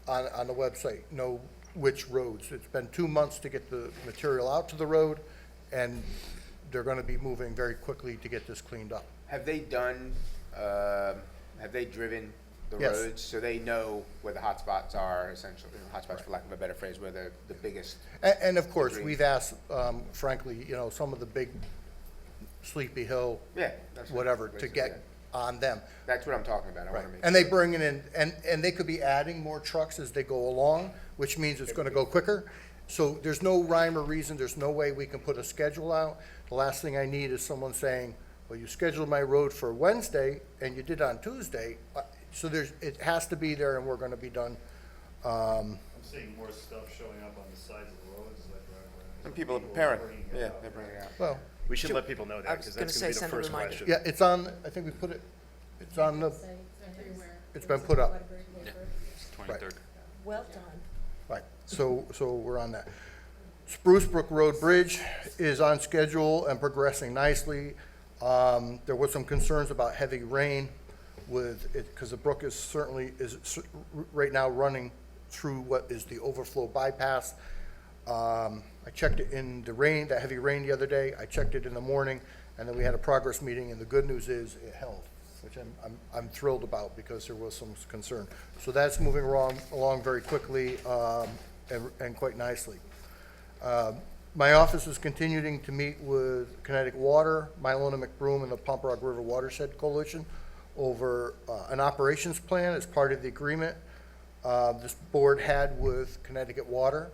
the website, no which roads. It's been 2 months to get the material out to the road, and they're gonna be moving very quickly to get this cleaned up. Have they done, have they driven the Yes. roads, so they know where the hot spots are, essentially, hotspots for lack of a better phrase, where the biggest, And of course, Agreed. we've asked, frankly, some of the big Sleepy Hill, yeah. that's whatever, what to it is, get on them. That's what I'm talking about. I want to make. And they bring it in, and they could be adding more trucks as they go along, which means it's gonna go quicker. So there's no rhyme or reason, there's no way we can put a schedule out. The last thing I need is someone saying, well, you scheduled my road for Wednesday, and you did on Tuesday. So it has to be there, and we're gonna be done. I'm seeing more stuff showing up on the sides of the roads as I drive around. And people are People preparing. bringing it Yeah, out. they're bringing it out. Well, We should let people know I that, was because gonna that's say, gonna be the send a first reminder. question. yeah, it's on, I think we put it, it's on the, it's been put up. Yeah, it's 23rd. Right. Well done. Right, so we're on that. Spruce Brook Road Bridge is on schedule and progressing nicely. There was some concerns about heavy rain with it, because the brook is right now running through what is the overflow bypass. I checked it in the rain, that heavy rain the other day. I checked it in the morning, and then we had a progress meeting, and the good news is it held, which I'm thrilled about, because there was some concern. So that's moving along very quickly, and quite nicely. My office is continuing to meet with Connecticut Water, Mylona McBroom, and the Pomperaug River Watershed Coalition over an operations plan as part of the agreement this board had with Connecticut Water,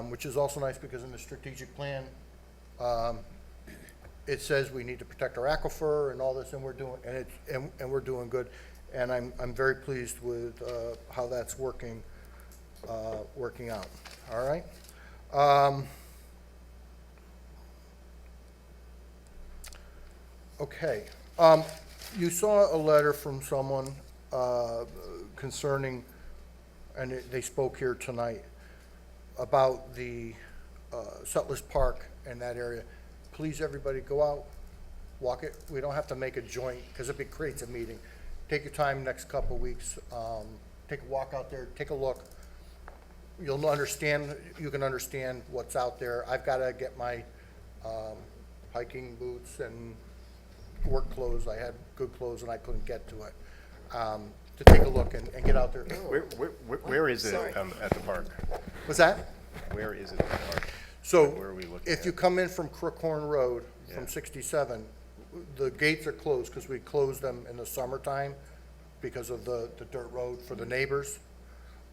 which is also nice because in the strategic plan, it says we need to protect our aquifer and all this, and we're doing, and we're doing good. And I'm very pleased with how that's working out. All right. Okay. You saw a letter from someone concerning, and they spoke here tonight, about the Settlers Park and that area. Please, everybody, go out, walk it. We don't have to make a joint, because it creates a meeting. Take your time next couple weeks. Take a walk out there, take a look. You'll understand, you can understand what's out there. I've got to get my hiking boots and work clothes. I had good clothes and I couldn't get to it. To take a look and get out there. Where is it at the park? What's that? Where is it at the park? So, Where are we looking if at? you come in from Crookhorn Road, from Yeah. 67, the gates are closed, because we close them in the summertime because of the dirt road for the neighbors.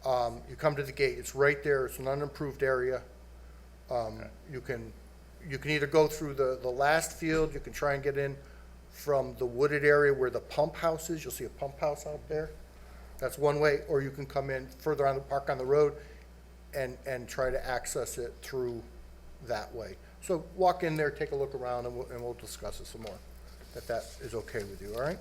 You come to the gate, it's right there, it's an unimproved area. You can either go through the last field, you can try and get in from the wooded area where the pump house is, you'll see a pump house out there. That's one way, or you can come in further on the park on the road and try to access it through that way. So walk in there, take a look around, and we'll discuss it some more, if that is okay with you, all right?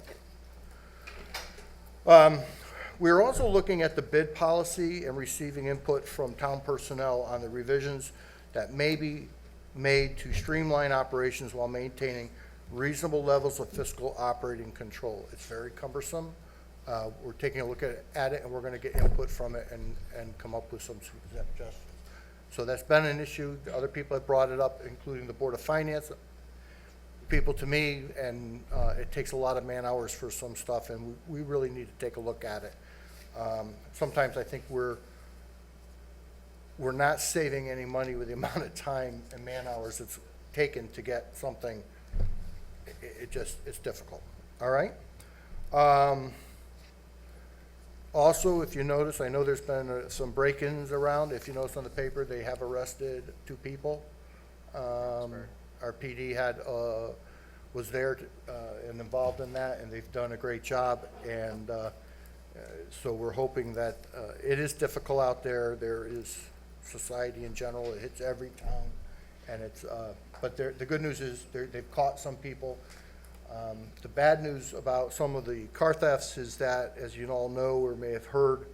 We're also looking at the bid policy and receiving input from town personnel on the revisions that may be made to streamline operations while maintaining reasonable levels of fiscal operating control. It's very cumbersome. We're taking a look at it, and we're going to get input from it and come up with some suggestions. So that's been an issue. The other people have brought it up, including the Board of Finance, people to me, and it takes a lot of man hours for some stuff, and we really need to take a look at it. Sometimes I think we're not saving any money with the amount of time and man hours it's taken to get something. It's difficult, all right? Also, if you notice, I know there's been some break-ins around. If you notice on the paper, they have arrested 2 people. Our PD was there and involved in that, and they've done a great job. And so we're hoping that it is difficult out there. There is society in general. It hits every town, and it's. But the good news is they've caught some people. The bad news about some of the car thefts is that, as you all know or may have heard,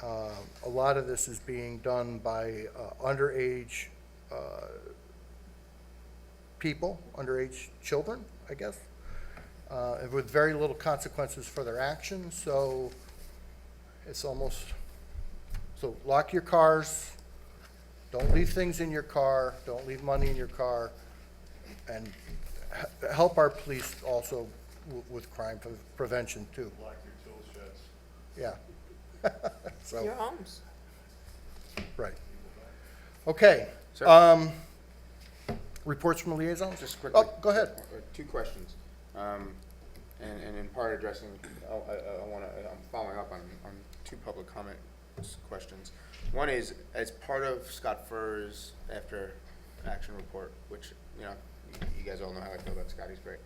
a lot of this is being done by underage people, underage children, I guess, and with very little consequences for their actions. So it's almost, so lock your cars, don't leave things in your car, don't leave money in your car, and help our police also with crime prevention too. Lock your tool sheds. Yeah. So, Your homes. right. Okay. Sir? Reports from liaisons? Just quickly. Oh, go ahead. 2 questions. And in part addressing, I'm following up on two public comment questions. One is, as part of Scott Furr's after action report, which, you know, you guys all know how I feel about Scott, he's great.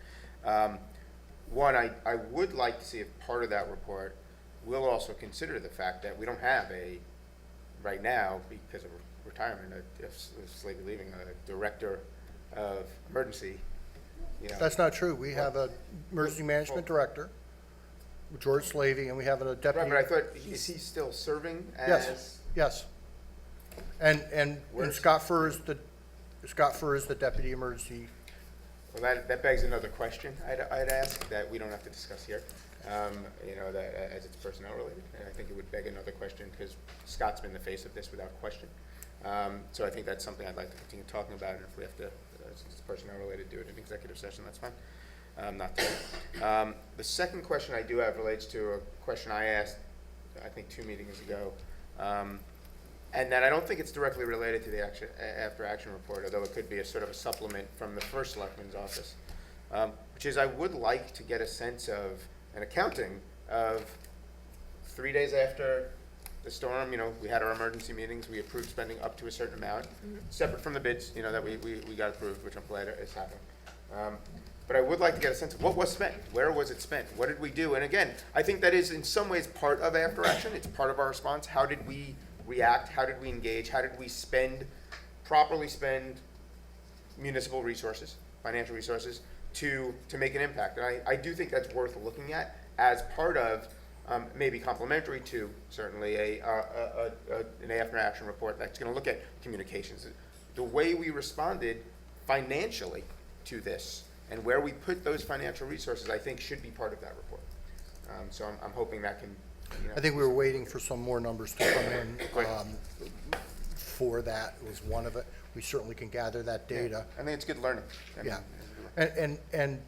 One, I would like to see if part of that report will also consider the fact that we don't have right now, because of retirement, if Slavey leaving, a director of emergency. You know. That's not true. We have a emergency management director, George Slavey, and we have a deputy. Right, but I thought, is he still serving as? Yes, yes. And Scott Furr is the deputy emergency. Well, that begs another question I'd ask that we don't have to discuss here. You know, that as it's personnel related, and I think it would beg another question because Scott's been the face of this without question. So I think that's something I'd like to continue talking about, and if we have to, since it's personnel related, do it in executive session, that's fine. Not today. The second question I do have relates to a question I asked, I think 2 meetings ago, and that I don't think it's directly related to the after action report, although it could be a sort of a supplement from the first selectman's office, which is I would like to get a sense of an accounting of 3 days after the storm. You know, we had our emergency meetings, we approved spending up to a certain amount, separate from the bids, you know, that we got approved, which I'm glad is happening. But I would like to get a sense of what was spent, where was it spent, what did we do? And again, I think that is in some ways part of after action, it's part of our response. How did we react, how did we engage, how did we properly spend municipal resources, financial resources, to make an impact? And I do think that's worth looking at as part of, maybe complementary to, certainly, an after-action report that's going to look at communications. The way we responded financially to this and where we put those financial resources, I think, should be part of that report. So I'm hoping that can, you know. I think we were waiting for some more numbers to come in. For that was one of it. We certainly can gather that data. I think it's good learning. Yeah. And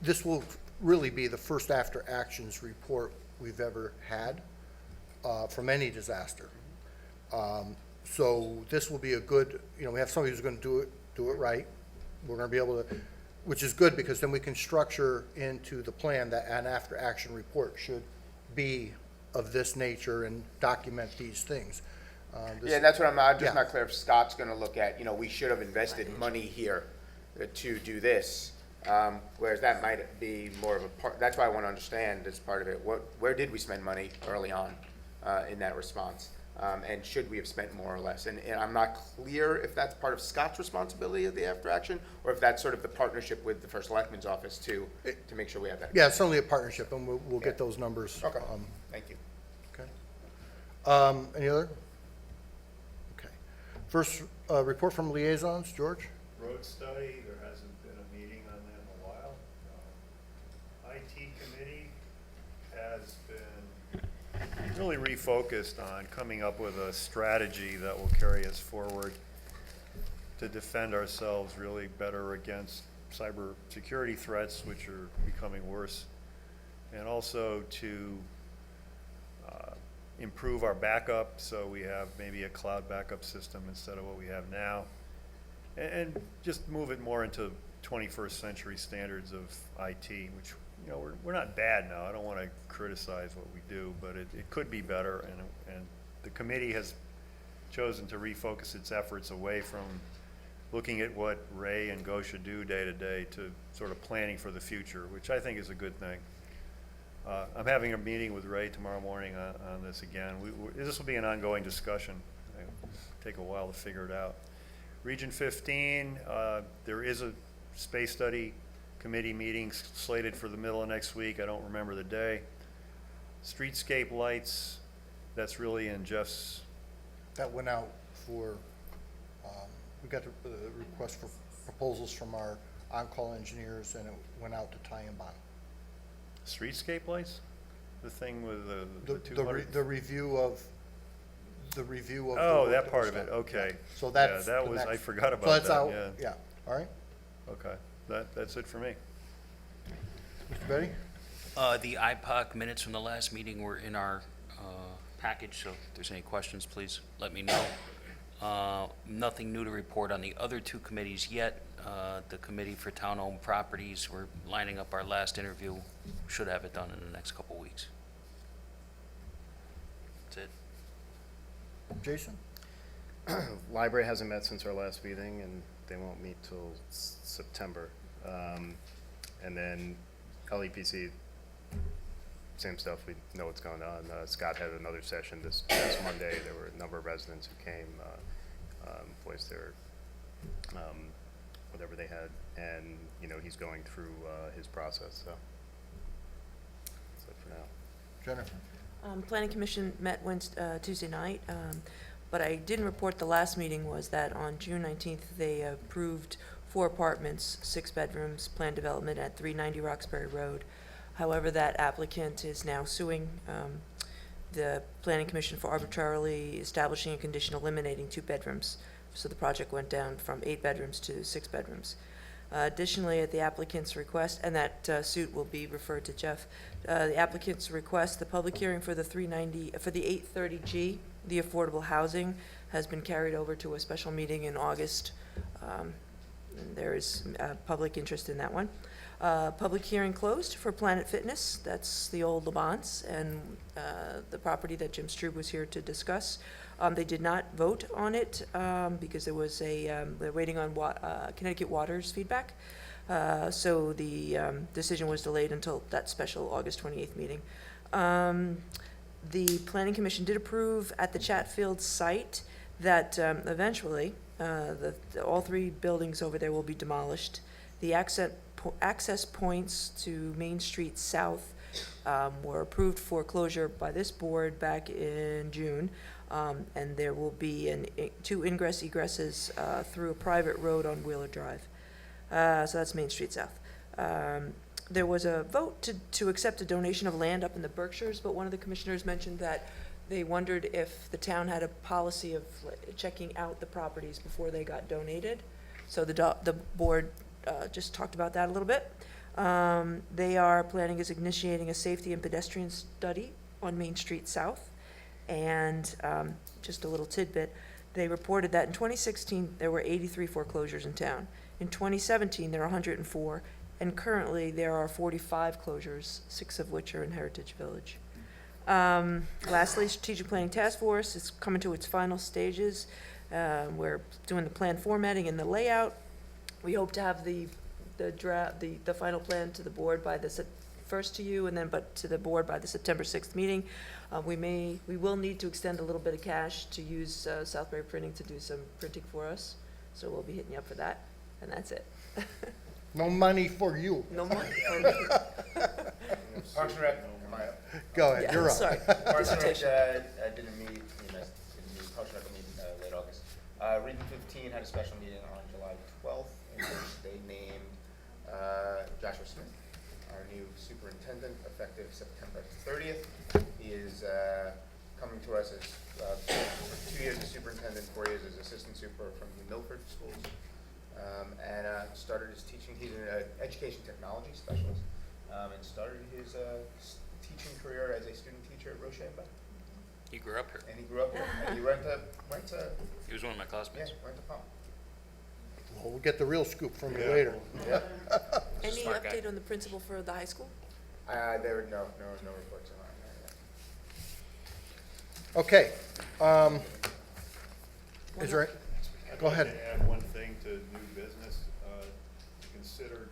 this will really be the first after actions report we've ever had from any disaster. So this will be a good, you know, we have somebody who's going to do it right. We're going to be able to, which is good because then we can structure into the plan that an after action report should be of this nature and document these things. Yeah, that's what I'm just not clear if Scott's going to look at, you know, we should have invested money here to do this, whereas that might be more of a part. That's why I want to understand as part of it, where did we spend money early on in that response, and should we have spent more or less? And I'm not clear if that's part of Scott's responsibility of the after action, or if that's sort of the partnership with the first selectman's office to make sure we have that. Yeah, it's certainly a partnership, and we'll get those numbers. Okay. Thank you. Okay. Any other? Okay. First, report from liaisons, George? Road study, there hasn't been a meeting on that in a while. IT committee has been really refocused on coming up with a strategy that will carry us forward to defend ourselves really better against cyber security threats, which are becoming worse, and also to improve our backup, so we have maybe a cloud backup system instead of what we have now, and just move it more into 21st century standards of IT, which, you know, we're not bad now. I don't want to criticize what we do, but it could be better, and the committee has chosen to refocus its efforts away from looking at what Ray and Gosha do day to day to sort of planning for the future, which I think is a good thing. I'm having a meeting with Ray tomorrow morning on this again. This will be an ongoing discussion. It'll take a while to figure it out. Region 15, there is a space study committee meeting slated for the middle of next week. I don't remember the day. Streetscape lights, that's really in Jeff's. That went out for, we got the request for proposals from our on-call engineers, and it went out to Ty and Bond. Streetscape lights? The thing with the 200? The review of. Oh, that part of it, okay. So that's yeah, that the was, next. I forgot about So that's that, out, yeah. All right. Okay, that's it for me. Mr. Betty? The IPOC minutes from the last meeting were in our package, so if there's any questions, please let me know. Nothing new to report on the other two committees yet. the Committee for Town-Owned Properties, we're lining up our last interview. Should have it done in the next couple weeks. That's it. Jason? Library hasn't met since our last meeting, and they won't meet till September. And then LEPC, same stuff, we know what's going on. Scott had another session this past Monday. There were a number of residents who came, voiced their, whatever they had, and, you know, he's going through his process, so that's it for now. Jennifer? Planning Commission met Tuesday night, but I didn't report the last meeting was that on June 19th, they approved 4 apartments, 6 bedrooms, planned development at 390 Roxbury Road. However, that applicant is now suing the Planning Commission for arbitrarily establishing a condition eliminating 2 bedrooms. So the project went down from 8 bedrooms to 6 bedrooms. Additionally, at the applicant's request, and that suit will be referred to Jeff, the applicant's request, the public hearing for the 830G, the affordable housing, has been carried over to a special meeting in August. And there is public interest in that one. Public hearing closed for Planet Fitness. That's the old LeBon's and the property that Jim Strube was here to discuss. They did not vote on it because there was they're waiting on Connecticut Water's feedback. So the decision was delayed until that special August 28th meeting. The Planning Commission did approve at the Chatfield site that eventually all 3 buildings over there will be demolished. The access points to Main Street South were approved for closure by this board back in June, and there will be 2 ingress egresses through a private road on Wheeler Drive. So that's Main Street South. There was a vote to accept a donation of land up in the Berkshires, but one of the commissioners mentioned that they wondered if the town had a policy of checking out the properties before they got donated. So the board just talked about that a little bit. They are planning is initiating a safety and pedestrian study on Main Street South. And just a little tidbit, they reported that in 2016, there were 83 foreclosures in town. In 2017, there are 104, and currently there are 45 closures, 6 of which are in Heritage Village. Lastly, Strategic Planning Task Force is coming to its final stages. We're doing the plan formatting and the layout. We hope to have the final plan to the board by first to you and then to the board by the September 6th meeting. We will need to extend a little bit of cash to use Southbury Printing to do some printing for us. So we'll be hitting you up for that, and that's it. No money for you. No money for me. Parks and Rec, am I up? Go ahead, Yeah, you're up. sorry. Parks and Rec Dissertation. didn't meet, Parks and Rec will meet late August. Region 15 had a special meeting on July 12th, in which they named Joshua Smith, our new superintendent, effective September 30th. He is coming to us as 2 years as superintendent, 4 years as assistant super from the Milford schools, and started his teaching. He's an education technology specialist, and started his teaching career as a student teacher at Rochambeau. He grew up here. And he grew up here. And he went to He was one of my classmates. went to Palm. Well, we'll get the real scoop from you Yeah. later. Yeah. Any Smart guy. update on the principal for the high school? There were no reports on that. Okay. Is there, I'd go like ahead. to add one thing to new business. Consider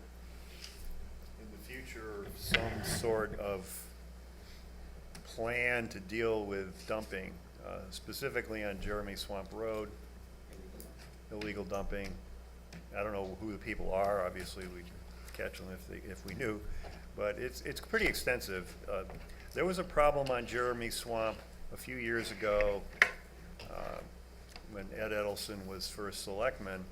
in the future some sort of plan to deal with dumping, specifically on Jeremy Swamp Road, illegal dumping. I don't know who the people are. Obviously, we'd catch them if we knew, but it's pretty extensive. There was a problem on Jeremy Swamp a few years ago when Ed Edelson was first selectman,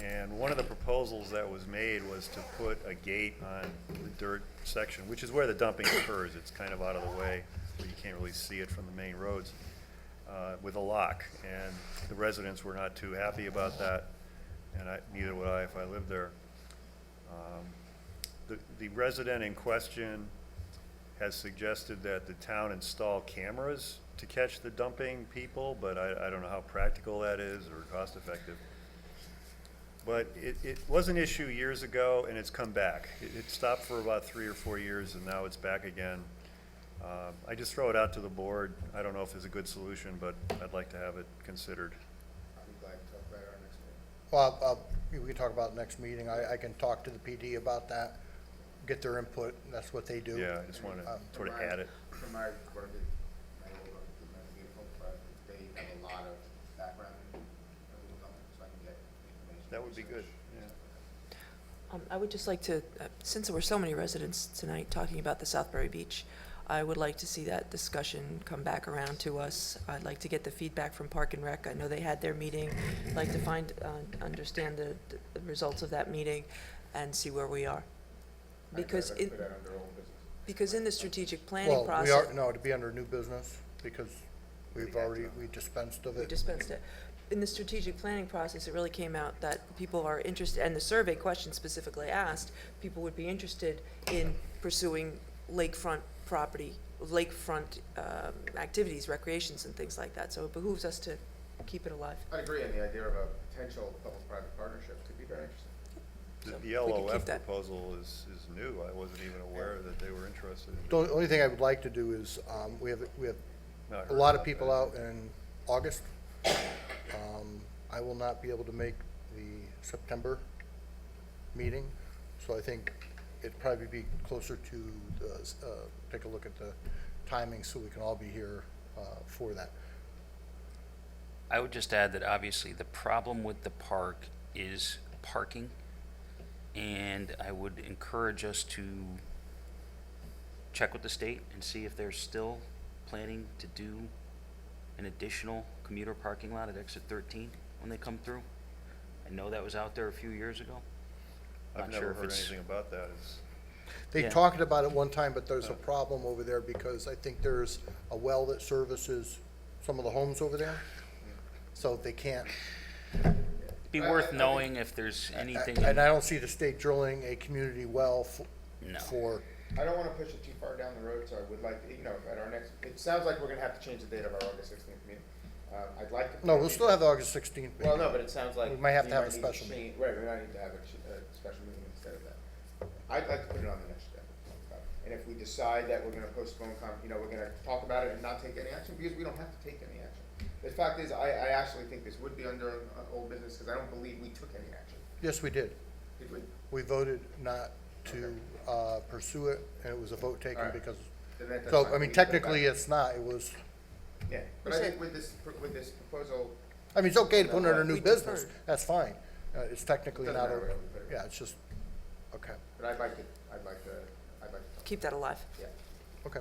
and one of the proposals that was made was to put a gate on the dirt section, which is where the dumping occurs. It's kind of out of the way, where you can't really see it from the main roads, with a lock. And the residents were not too happy about that, and neither would I if I lived there. The resident in question has suggested that the town install cameras to catch the dumping people, but I don't know how practical that is or cost effective. But it was an issue years ago, and it's come back. It stopped for about 3 or 4 years, and now it's back again. I just throw it out to the board. I don't know if it's a good solution, but I'd like to have it considered. I'll be glad to talk about it our next meeting. Well, we can talk about it next meeting. I can talk to the PD about that, get their input. That's what they do. Yeah, I just want to sort of add it. From my, what I did, my old, beautiful, but they have a lot of background in legal government, so I can get information. That would be good, yeah. I would just like to, since there were so many residents tonight talking about the Southbury Beach, I would like to see that discussion come back around to us. I'd like to get the feedback from Park and Rec. I know they had their meeting. I'd like to understand the results of that meeting and see where we are. Because Let's put that under old business. because in the strategic planning Well, process. we are, no, to be under new business, because we dispensed of We it. dispensed it. In the strategic planning process, it really came out that people are interested, and the survey question specifically asked, people would be interested in pursuing lakefront property, lakefront activities, recreations and things like that. So it behooves us to keep it alive. I agree, and the idea of a potential public-private partnership could be very interesting. The So we could LOF keep that. proposal is new. I wasn't even aware that they were interested in. The only thing I would like to do is, we have No, I a heard lot of about people that. out in August. I will not be able to make the September meeting, so I think it'd probably be closer to, take a look at the timing so we can all be here for that. I would just add that obviously the problem with the park is parking. And I would encourage us to check with the state and see if they're still planning to do an additional commuter parking lot at exit 13 when they come through. I know that was out there a few years ago. I've Not never sure if heard it's- anything about that. They Yeah. talked about it one time, but there's a problem over there because I think there's a well that services some of the homes over there. So they can't, Be worth knowing if there's anything. and I don't see the state drilling a community well No. for, I don't want to push it too far down the road, so I would like, at our next, it sounds like we're going to have to change the date of our August 16th meeting. I'd like to. no, we'll still have the August 16th meeting. Well, no, but it sounds like. We might have to have a need special change- Right, we might need to have a special meeting instead of that. I'd like to put it on the next agenda. And if we decide that we're gonna postpone, we're gonna talk about it and not take any action, because we don't have to take any action. The fact is, I actually think this would be under old business, because I don't believe we took any action. Yes, we did. Did we? We voted not to pursue it, and it was a vote taken Alright. because, Then that's so, fine. I We mean, can put it technically, back. it's not, it was, Yeah, but I think with this proposal, I mean, it's okay to put it under new We business, deferred. that's fine. It's technically Doesn't not, matter where we put it. yeah, it's just, okay, but I'd like to talk. Keep that alive. Yeah. okay.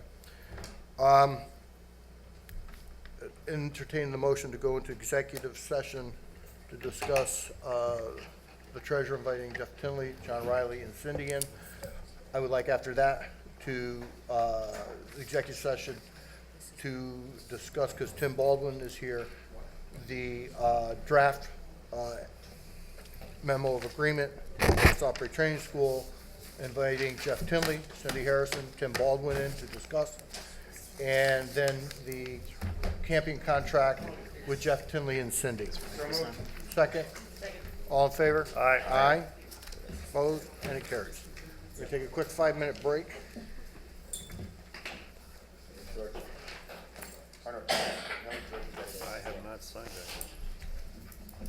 Entertain the motion to go into executive session to discuss the treasurer inviting Jeff Tinley, John Riley, and Cindy in. I would like after that to, executive session to discuss, because Tim Baldwin is here, the draft memo of agreement, Southbury Training School, inviting Jeff Tinley, Cindy Harrison, Tim Baldwin in to discuss, and then the camping contract with Jeff Tinley and Cindy. Second? All in favor? Aye. Aye. Opposed? And it carries. We're gonna take a quick 5-minute break. George. Oh, no, I have not signed that.